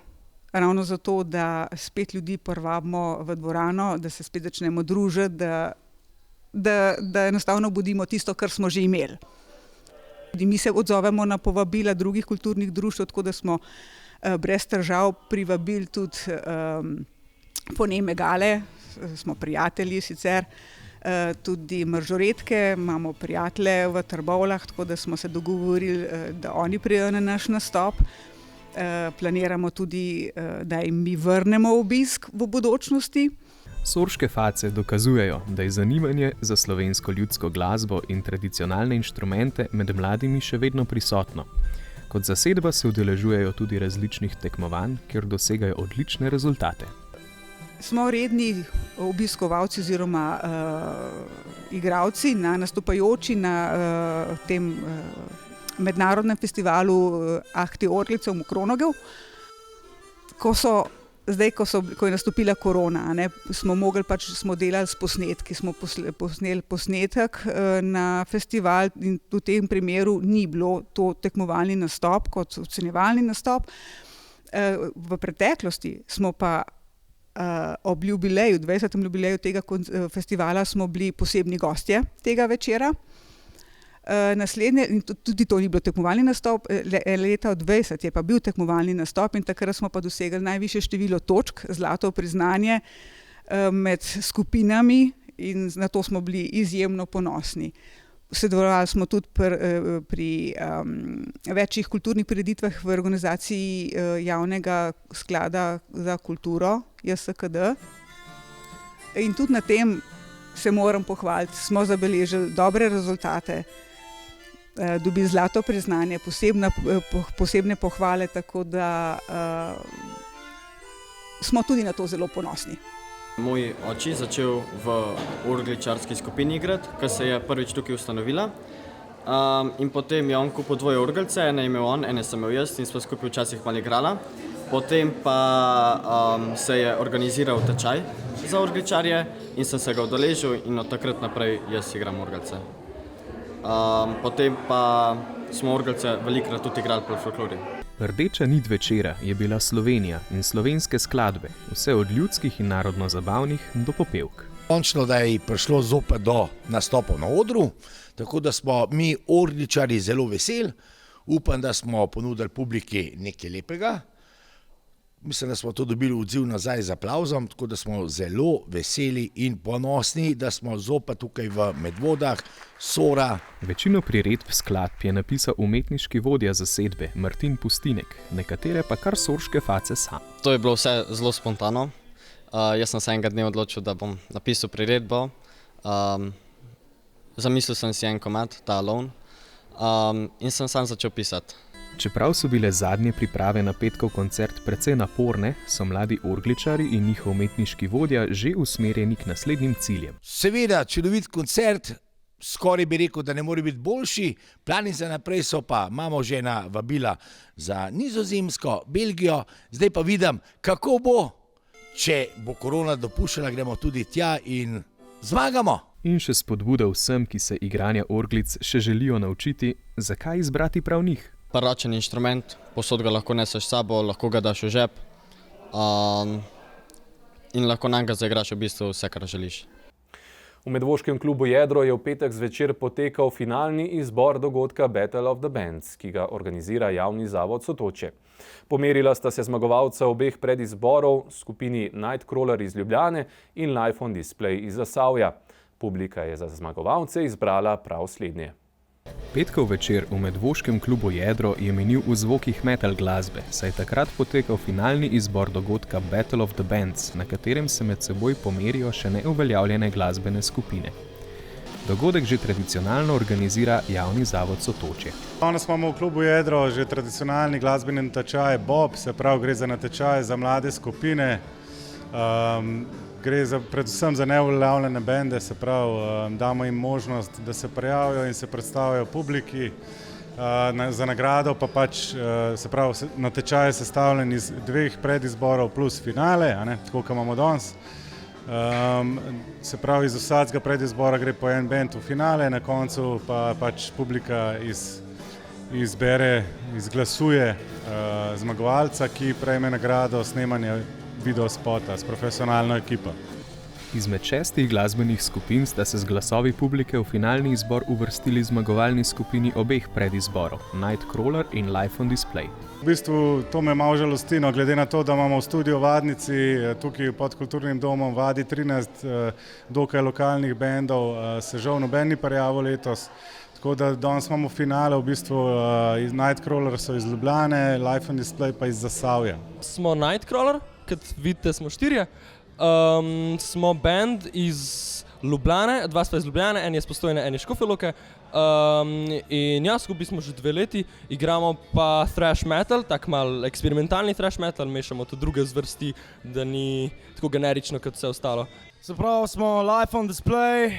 ravno zato, da spet ljudi privabimo v dvorano, da se spet začnemo družiti, da enostavno budimo tisto, kar smo že imeli. Mi se odzovemo na povabila drugih kulturnih društev, tako da smo brez težav privabili tudi Poneme Gale, smo prijatelji sicer, tudi Maržoretke, imamo prijatelje v Trbovljah, tako da smo se dogovorili, da oni pridejo na naš nastop. Planiramo tudi, da jim mi vrnemo obisk v bodočnosti. Sorške face dokazujejo, da je zanimanje za slovensko ljudsko glasbo in tradicionalne inštrumente med mladimi še vedno prisotno. Kot zasedba se udeležujejo tudi različnih tekmovanj, kjer dosegajo odlične rezultate. Smo redni obiskovalci oziroma igralci, nastopajoči na tem mednarodnem festivalu Ahti Orglice v Mokronogev. Ko je nastopila korona, smo delali s posnetki, smo posneli posnetek na festival in v tem primeru ni bilo to tekmovalni nastop kot ocenjevalni nastop. V preteklosti smo pa ob jubileju, 20. jubileju tega festivala smo bili posebni gostje tega večera. Naslednje, in tudi to ni bilo tekmovalni nastop, leta 20 je pa bil tekmovalni nastop in takrat smo pa dosegli najvišje število točk, zlato priznanje med skupinami in na to smo bili izjemno ponosni. Sodelovali smo tudi pri večjih kulturnih prireditvah v organizaciji Javnega sklada za kulturo, JSKD. In tudi na tem se moram pohvaliti, smo zabeležili dobre rezultate, dobili zlato priznanje, posebne pohvale, tako da smo tudi na to zelo ponosni. Moj oči začel v orgličarski skupini igrati, ki se je prvič tukaj ustanovila. In potem je on kupil 2 orgelce, ene je imel on, ene sem imel jaz in smo skupaj včasih malo igrala. Potem pa se je organiziral tečaj za orgličarje in sem se ga udeležil in od takrat naprej jaz igram orgelce. Potem pa smo orgelce velikokrat tudi igrali po folklori. Rdeča nit večera je bila Slovenija in slovenske skladbe, vse od ljudskih in narodno-zabavnih do popevk. Končno, da je prišlo zopet do nastopov na odru, tako da smo mi orgličarji zelo veseli. Upam, da smo ponudili publiki nekaj lepega. Mislim, da smo to dobili odziv nazaj z aplavzom, tako da smo zelo veseli in ponosni, da smo zopet tukaj v Medvodah, Sora. Večino priredb skladb je napisal umetniški vodja zasedbe Martin Pustinek, nekatere pa kar sorške face sam. To je bilo vse zelo spontano. Jaz sem se enega dne odločil, da bom napisal priredbo. Zamislil sem si en komad, ta Alone, in sem sam začel pisati. Čeprav so bile zadnje priprave na petkov koncert precej naporne, so mladi orgličari in njihov umetniški vodja že usmerjeni k naslednjim ciljem. Seveda, čudovit koncert, skoraj bi rekel, da ne more biti boljši. Plani za naprej so pa, imamo že ena vabila za Nizozemsko, Belgijo, zdaj pa vidim, kako bo. Če bo korona dopuščala, gremo tudi tja in zmagamo. In še spodbuda vsem, ki se igranja orglic še želijo naučiti, zakaj izbrati prav njih. Ročen inštrument, posod ga lahko neseš s sabo, lahko ga daš v žep in lahko nanj ga zaigraš v bistvu vse, kar želiš. V medvoškem klubu Jedro je v petek zvečer potekal finalni izbor dogodka Battle of the Bands, ki ga organizira javni zavod Sotočje. Pomerila sta se zmagovalca obeh predizborov, skupini Nightcrawler iz Ljubljane in Life on Display iz Zasavja. Publika je za zmagovalce izbrala prav slednje. Petkov večer v medvoškem klubu Jedro je minil v zvokih metal glasbe, saj je takrat potekal finalni izbor dogodka Battle of the Bands, na katerem se med seboj pomerijo še neuveljavljene glasbene skupine. Dogodek že tradicionalno organizira javni zavod Sotočje. Danes imamo v klubu Jedro že tradicionalni glasbeni natečaj Bob, se pravi gre za natečaj za mlade skupine. Gre predvsem za neuveljavljene bende, se pravi, damo jim možnost, da se prijavijo in se predstavijo publiki. Za nagrado pa pač, se pravi, natečaj je sestavljen iz 2 predizborov plus finale, tako kot imamo danes. Se pravi, iz vsakega predizbora gre po en bend v finale, na koncu pa pač publika izbere, izglasuje zmagovalca, ki prejme nagrado snemanja videospota s profesionalno ekipo. Izmed 6 glasbenih skupin sta se z glasovi publike v finalni izbor uvrstili zmagovalni skupini obeh predizborov, Nightcrawler in Life on Display. V bistvu to me malo žalosti, glede na to, da imamo v studiu Vadnici, tukaj pod kulturnim domom vadi 13 dokaj lokalnih bendov, se žal noben ni prijavil letos. Tako da danes imamo finale, v bistvu Nightcrawler so iz Ljubljane, Life on Display pa iz Zasavja. Smo Nightcrawler, kot vidite smo 4, Smo band iz Ljubljane, dva sta iz Ljubljane, en je iz Postojne, en je iz Škofje Loke. In ja, skupaj smo že 2 leti, igramo pa thrash metal, tak mal eksperimentalni thrash metal, mešamo tudi druge zvrsti, da ni tako generično kot vse ostalo. Se pravi, smo live on display,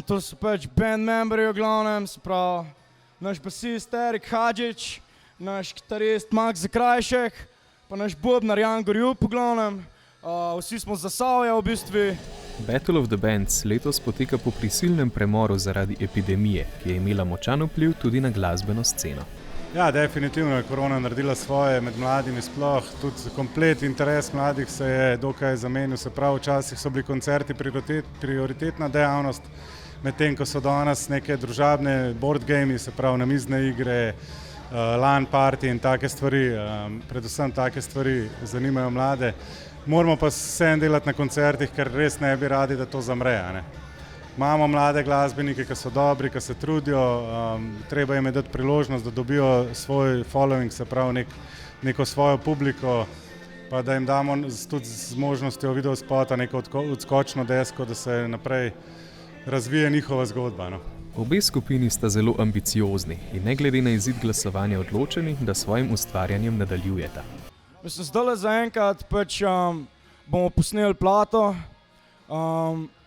to so pač band memberi v glavnem, se pravi, naš basist Erik Hadžič, naš kitarist Max Zakrajšek, pa naš bobnar Jan Gorjup v glavnem, vsi smo z Zasavja v bistvu. Battle of the Bands letos poteka po prisilnem premoru zaradi epidemije, ki je imela močan vpliv tudi na glasbeno sceno. Ja, definitivno je korona naredila svoje med mladimi sploh, tudi komplet interes mladih se je dokaj zamenil, se pravi, včasih so bili koncerti prioritetna dejavnost, medtem ko so danes neke družabne board gamey, se pravi namizne igre, LAN party in take stvari, predvsem take stvari zanimajo mlade. Moramo pa vsem delati na koncertih, ker res ne bi radi, da to zamre. Imamo mlade glasbenike, ki so dobri, ki se trudijo, treba jim je dati priložnost, da dobijo svoj following, se pravi neko svojo publiko, pa da jim damo tudi z možnostjo videospota neko odskočno desko, da se naprej razvije njihova zgodba. Obe skupini sta zelo ambiciozni in ne glede na izid glasovanja odločeni, da svojim ustvarjanjem nadaljujeta. Mislim, zdaj zaenkrat pač bomo posneli plato,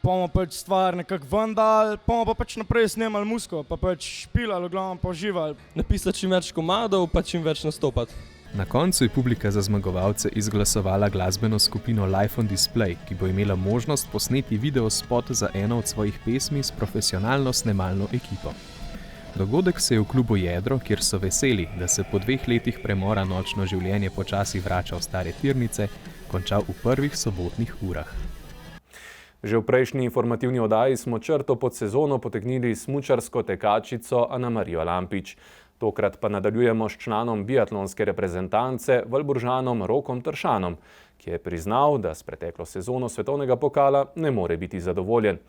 bomo pač stvar nekako ven dali, bomo pa pač naprej snemali muziko, pa pač špilali, v glavnem pa uživali. Napisati čim več komadov, pa čim več nastopati. Na koncu je publika za zmagovalce izglasovala glasbeno skupino Live on Display, ki bo imela možnost posneti videospot za eno od svojih pesmi s profesionalno snemalno ekipo. Dogodek se je v klubu Jedro, kjer so veseli, da se po 2 letih premora nočno življenje počasi vrača v stare tirnice, končal v prvih sobotnih urah. Že v prejšnji informativni oddaji smo črto pod sezono potegnili smučarsko tekačico Anamarijo Lampič. Tokrat pa nadaljujemo s članom biatlonske reprezentance Valdburžanom Rokom Tršanom, ki je priznal, da s preteklo sezono svetovnega pokala ne more biti zadovoljen.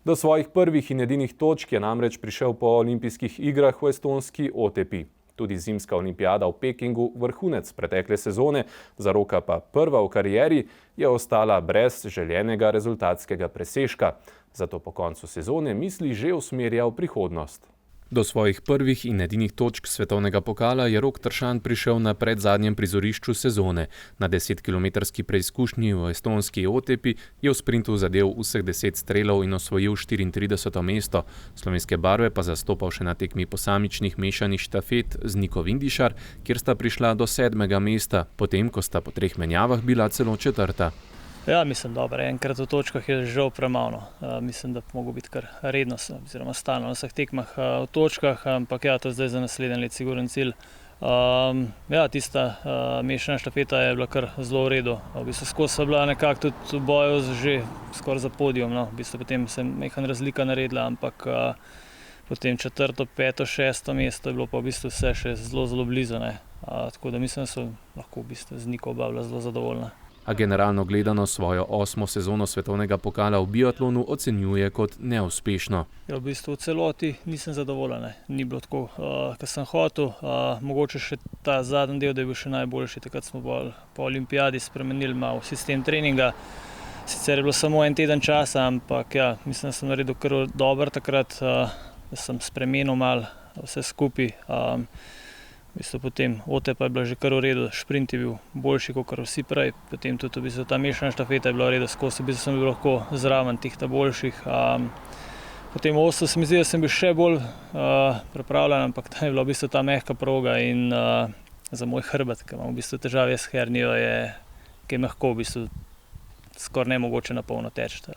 Do svojih prvih in edinih točk je namreč prišel po olimpijskih igrah v estonski Otepi. Tudi zimska olimpijada v Pekingu, vrhunec pretekle sezone, za Roka pa prva v karieri, je ostala brez željenega rezultatskega presežka. Zato po koncu sezone misli že usmerja v prihodnost. Do svojih prvih in edinih točk svetovnega pokala je Rok Tršan prišel na predzadnjem prizorišču sezone. Na 10-kilometrski preizkušnji v estonski Otepi je v sprintu zadel vseh 10 strelov in osvojil 34. mesto. Slovenske barve pa zastopal še na tekmi posamičnih mešanih štafet z Niko Vindišar, kjer sta prišla do 7. mesta, potem ko sta po 3 menjavah bila celo 4. Ja, mislim, dobro, enkrat v točkah je žal premalo. Mislim, da bi mogel biti kar redno, oziroma stalno na vseh tekmah v točkah, ampak ja, to je zdaj za naslednji let siguren cilj. Ja, tista mešana štafeta je bila kar zelo v redu. V bistvu skozi so bila nekako tudi v boju že skoraj za podijom, no. V bistvu potem se je majhna razlika naredila, ampak potem 4., 5., 6. mesto je bilo pa v bistvu vse še zelo blizu, ne. Tako da mislim, da so lahko v bistvu z Niko oba bila zelo zadovoljna. A generalno gledano svojo 8. sezono svetovnega pokala v biatlonu ocenjuje kot neuspešno. Ja, v bistvu v celoti nisem zadovoljen. Ni bilo tako, kot sem hotel. Mogoče še ta zadnji del, da je bil še najboljši. Takrat smo po olimpijadi spremenili malo sistem treninga. Sicer je bilo samo 1 teden časa, ampak ja, mislim, da sem naredil kar dobro takrat, da sem spremenil malo vse skupaj. V bistvu potem Otepa je bila že kar v redu, šprint je bil boljši kot vsi prej, potem tudi v bistvu ta mešana štafeta je bila v redu, skozi v bistvu sem bil lahko zraven teh boljših. Potem 8 se mi zdi, da sem bil še bolj pripravljen, ampak ta je bila v bistvu ta mehka proga in za moj hrbet, ker imam v bistvu težave s hernijo, je mehko v bistvu skoraj nemogoče na polno teči.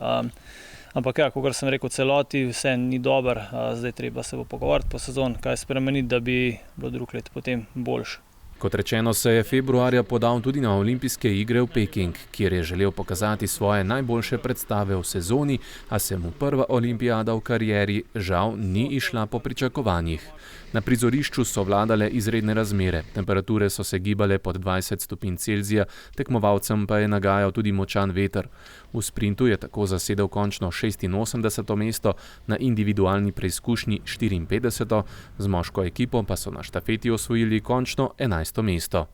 Ampak ja, kakor sem rekel, celoti vse ni dobro, zdaj treba se bo pogovoriti po sezoni, kaj spremeniti, da bi bilo drug let potem boljše. Kot rečeno, se je februarja podal tudi na olimpijske igre v Peking, kjer je želel pokazati svoje najboljše predstave v sezoni, a se mu prva olimpijada v karieri žal ni išla po pričakovanjih. Na prizorišču so vladale izredne razmere, temperature so se gibale pod 20 stopinj Celzija, tekmovalcem pa je nagajal tudi močan veter. V sprintu je tako zasedel končno 86. mesto, na individualni preizkušnji 54. Z moško ekipo pa so na štafeti osvojili končno 11. mesto.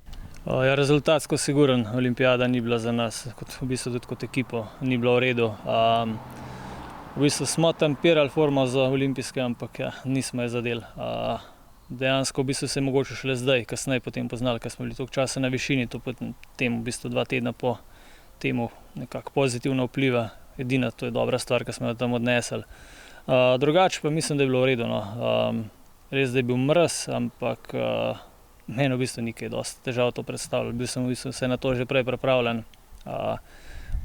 Ja, rezultatsko siguren, olimpijada ni bila za nas, v bistvu tudi kot ekipo, ni bila v redu. V bistvu smo tempirali formo za olimpijske, ampak ja, nismo je zadeli. Dejansko v bistvu se je mogoče šele zdaj, kasneje potem poznali, ker smo bili toliko časa na višini, to potem v bistvu 2 tedna po temu nekako pozitivno vpliva. Edina to je dobra stvar, ki smo jo tam odnesli. Drugače pa mislim, da je bilo v redu. Res, da je bil mraz, ampak meni v bistvu ni kaj dosti težav to predstavljalo. Bil sem v bistvu vse na to že prej pripravljen.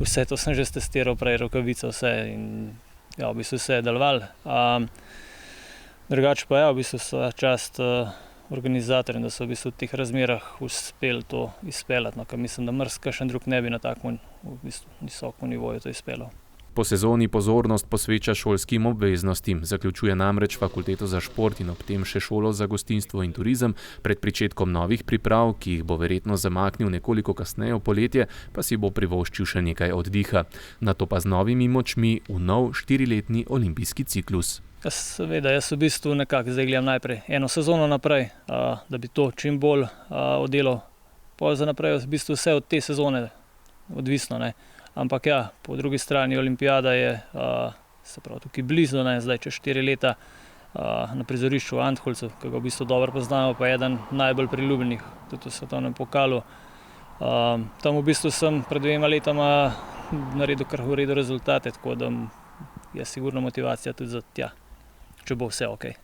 Vse to sem že testiral prej, rokavice, vse in ja, v bistvu vse je delovalo. Drugače pa ja, v bistvu so čast organizatorjem, da so v bistvu v teh razmerah uspeli to izpeljati, ker mislim, da mrz kakšen drug ne bi na takem v bistvu visokem nivoju to izpeljal. Po sezoni pozornost posveča šolskim obveznostim, zaključuje namreč fakulteto za šport in ob tem še šolo za gostinstvo in turizem. Pred pričetkom novih priprav, ki jih bo verjetno zamaknil nekoliko kasneje v poletje, pa si bo privoščil še nekaj oddiha. Nato pa z novimi močmi v nov 4-letni olimpijski ciklus. Seveda, jaz v bistvu nekako zdaj gledam najprej eno sezono naprej, da bi to čim bolj oddelal. Pol za naprej v bistvu vse od te sezone odvisno, ne. Ampak ja, po drugi strani olimpijada je se pravi tukaj blizu, ne, zdaj čez 4 leta na prizorišču v Antholzu, ki ga v bistvu dobro poznamo, pa je eden najbolj priljubljenih tudi v svetovnem pokalu. Tam v bistvu sem pred 2 letoma naredil kar v redu rezultate, tako da je sigurno motivacija tudi za tja, če bo vse okej.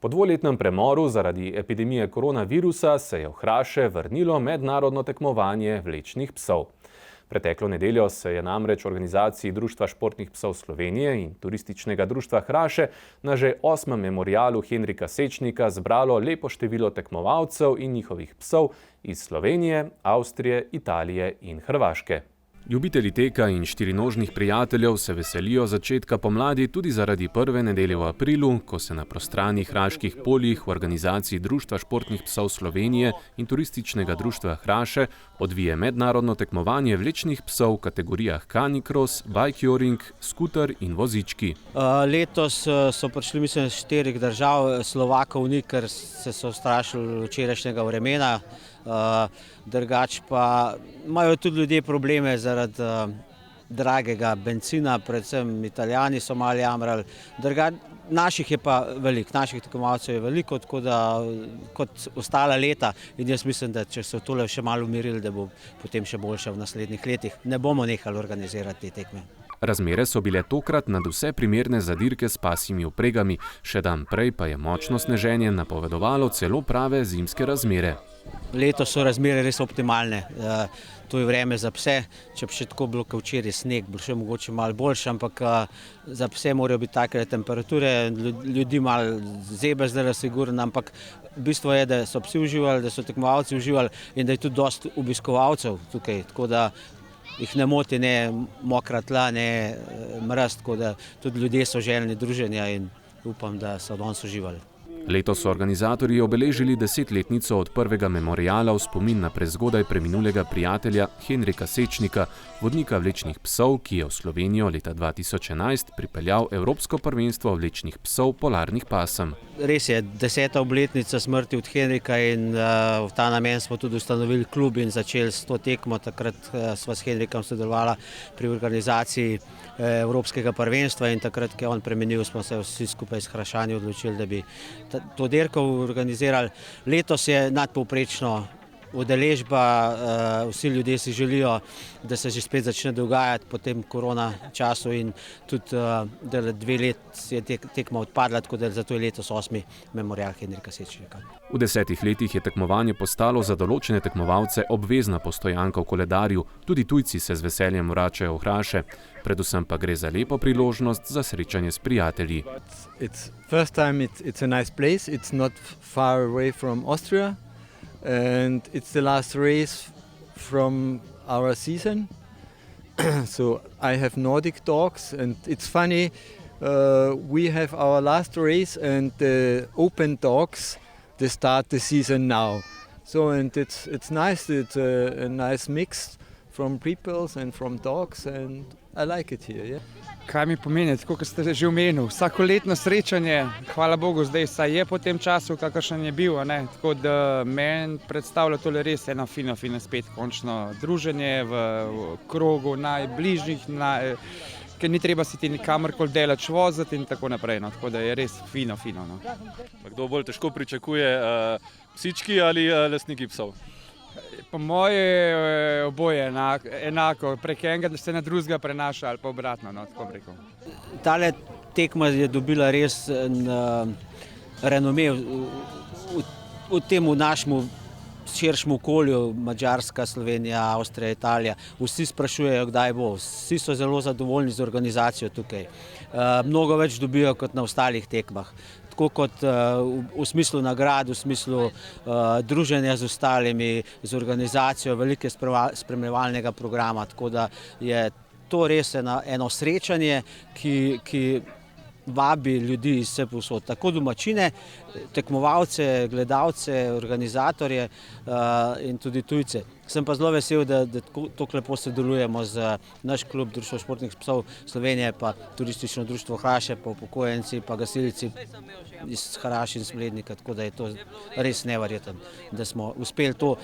Po 2-letnem premoru zaradi epidemije koronavirusa se je v Hraše vrnilo mednarodno tekmovanje vlečnih psov. Preteklo nedeljo se je namreč organizaciji Društva športnih psov Slovenije in Turističnega društva Hraše na že 8. memorialu Henrika Sečnika zbralo lepo število tekmovalcev in njihovih psov iz Slovenije, Avstrije, Italije in Hrvaške. Ljubitelji teka in štirinožnih prijateljev se veselijo začetka pomladi tudi zaradi prve nedelje v aprilu, ko se na prostranih hraških poljih v organizaciji Društva športnih psov Slovenije in Turističnega društva Hraše odvije mednarodno tekmovanje vlečnih psov v kategorijah canicross, bikejoring, skuter in vozički. Letos so prišli, mislim, iz 4 držav, Slovakov ni, ker se so strašili včerajšnjega vremena. Drugače pa imajo tudi ljudje probleme zaradi dragega bencina, predvsem Italijani so malo jamrali. Naših je pa veliko, naših tekmovalcev je veliko, tako da kot ostala leta, in jaz mislim, da če so tole še malo umirili, da bo potem še boljše v naslednjih letih. Ne bomo nehali organizirati te tekme. Razmere so bile tokrat nadvse primerne za dirke s pasjimi vpregami, še dan prej pa je močno sneženje napovedovalo celo prave zimske razmere. Letos so razmere res optimalne. To je vreme za pse, če bi še tako bilo kot včeraj sneg, bo še mogoče malo boljše, ampak za pse morajo biti take temperature, ljudi malo zebe zdaj sigurno, ampak bistvo je, da so psi uživali, da so tekmovalci uživali in da je tudi dosti obiskovalcev tukaj, tako da jih ne moti ne mokra tla, ne mraz, tako da tudi ljudje so željni druženja in upam, da so danes uživali. Letos so organizatorji obeležili 10-letnico od prvega memoriala v spomin na prezgodaj preminulega prijatelja Henrika Sečnika, vodnika vlečnih psov, ki je v Slovenijo leta 2011 pripeljal Evropsko prvenstvo vlečnih psov polarnih pasem. Res je, 10. obletnica smrti od Henrika in v ta namen smo tudi ustanovili klub in začeli s to tekmo. Takrat sva s Henrikom sodelovala pri organizaciji Evropskega prvenstva in takrat, ko je on premenil, smo se vsi skupaj s Hrašani odločili, da bi to dirko organizirali. Letos je nadpovprečno udeležba, vsi ljudje si želijo, da se že spet začne dogajati po tem korona času in tudi da 2 let je tekma odpadla, tako da zato je letos 8. memorial Henrika Sečnika. V 10 letih je tekmovanje postalo za določene tekmovalce obvezna postojanka v koledarju, tudi tujci se z veseljem vračajo v Hraše, predvsem pa gre za lepo priložnost za srečanje s prijatelji. First time it's a nice place, it's not far away from Austria. And it's the last race from our season. So I have Nordic dogs and it's funny, we have our last race and the open dogs, they start the season now. So and it's nice, it's a nice mix from people and from dogs, and I like it here. Yeah? Kaj mi pomeni, tako kot ste že omenili, vsakoletno srečanje, hvala Bogu, zdaj saj je po tem času, kakršen je bil, ne? Tako da meni predstavlja tole res eno fino spet končno druženje v krogu najbližjih, ker ni treba si ti nikamorkoli delač voziti in tako naprej, no? Tako da je res fino. No? Kdo bolj težko pričakuje, psički ali lastniki psov? Po moje oboje enako, prek enega se na drugega prenaša ali pa obratno, no, tako bi rekel. Tale tekma je dobila res renome v tem našem širšem okolju, Madžarska, Slovenija, Avstrija, Italija. Vsi sprašujejo, kdaj bo. Vsi so zelo zadovoljni z organizacijo tukaj. Mnogo več dobijo kot na ostalih tekmah. Tako kot v smislu nagrad, v smislu druženja z ostalimi, z organizacijo velike spremljevalnega programa. Tako da je to res eno srečanje, ki vabi ljudi iz vse povsod, tako domačine, tekmovalce, gledalce, organizatorje in tudi tujce. Sem pa zelo vesel, da tako lepo sodelujemo z naš klub Društvo športnih psov Slovenije, pa Turistično društvo Hraše, pa upokojenci, pa gasilci iz Hraš in Smlednika, tako da je to res neverjetno, da smo uspeli to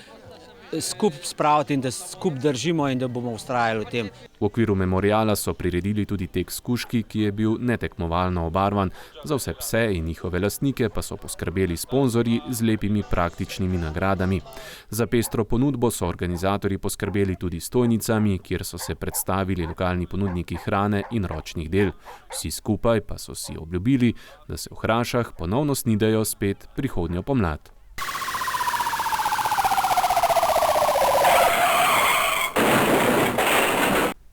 skupaj spraviti in da skupaj držimo in da bomo vztrajali v tem. V okviru memoriala so priredili tudi tek s kužki, ki je bil netekmovalno obarvan. Za vse pse in njihove lastnike pa so poskrbeli sponzorji z lepimi praktičnimi nagradami. Za pestro ponudbo so organizatorji poskrbeli tudi s stojnicami, kjer so se predstavili lokalni ponudniki hrane in ročnih del. Vsi skupaj pa so si obljubili, da se v Hrašah ponovno snidejo spet prihodnjo pomlad.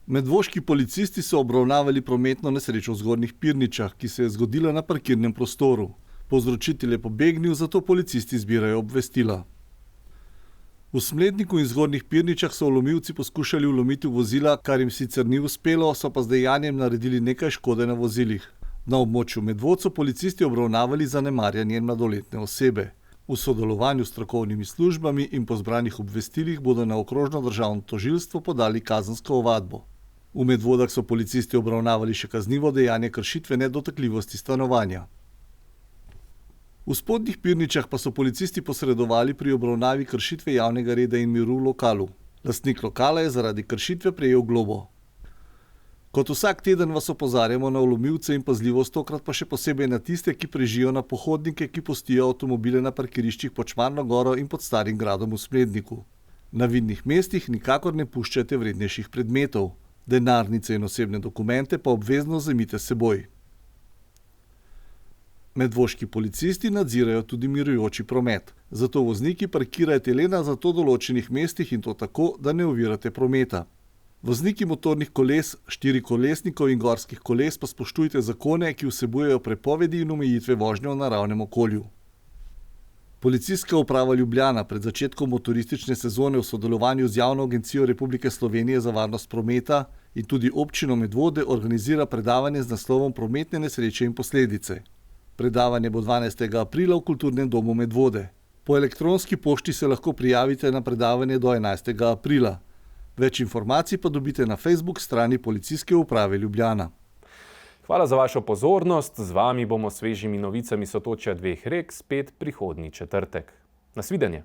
Medvoški policisti so obravnavali prometno nesrečo v Zgornjih Pirničah, ki se je zgodila na parkirnem prostoru. Povzročitelj je pobegnil, zato policisti zbirajo obvestila. V Smledniku in Zgornjih Pirničah so vlomilci poskušali vlomiti v vozila, kar jim sicer ni uspelo, so pa z dejanjem naredili nekaj škode na vozilih. Na območju Medvod so policisti obravnavali zanemarjanje mladoletne osebe. V sodelovanju s strokovnimi službami in po zbranih obvestilih bodo na okrožno državno tožilstvo podali kazensko ovadbo. V Medvodah so policisti obravnavali še kaznivo dejanje kršitve nedotakljivosti stanovanja. V Spodnjih Pirničah pa so policisti posredovali pri obravnavi kršitve javnega reda in miru v lokalu. Lastnik lokala je zaradi kršitve prejel globo. Kot vsak teden vas opozarjamo na vlomilce in pazljivost, tokrat pa še posebej na tiste, ki prežijo na pohodnike, ki pustijo avtomobile na parkiriščih pod Šmarno goro in pod Starim gradom v Smledniku. Na vidnih mestih nikakor ne puščajte vrednejših predmetov. Denarnice in osebne dokumente pa obvezno vzemite s seboj. Medvoški policisti nadzirajo tudi mirujoči promet. Zato vozniki parkirajte le na za to določenih mestih in to tako, da ne ovirate prometa. Vozniki motornih koles, štirikolesnikov in gorskih koles pa spoštujte zakone, ki vsebujejo prepovedi in omejitve vožnje v naravnem okolju. Policijska uprava Ljubljana pred začetkom motoristične sezone v sodelovanju z Javno agencijo Republike Slovenije za varnost prometa in tudi občino Medvode organizira predavanje z naslovom Prometne nesreče in posledice. Predavanje bo 12. aprila v Kulturnem domu Medvode. Po elektronski pošti se lahko prijavite na predavanje do 11. aprila. Več informacij pa dobite na Facebook strani Policijske uprave Ljubljana. Hvala za vašo pozornost. Z vami bomo s svežimi novicami Sotočja dveh rek spet prihodnji četrtek. Nasvidenje.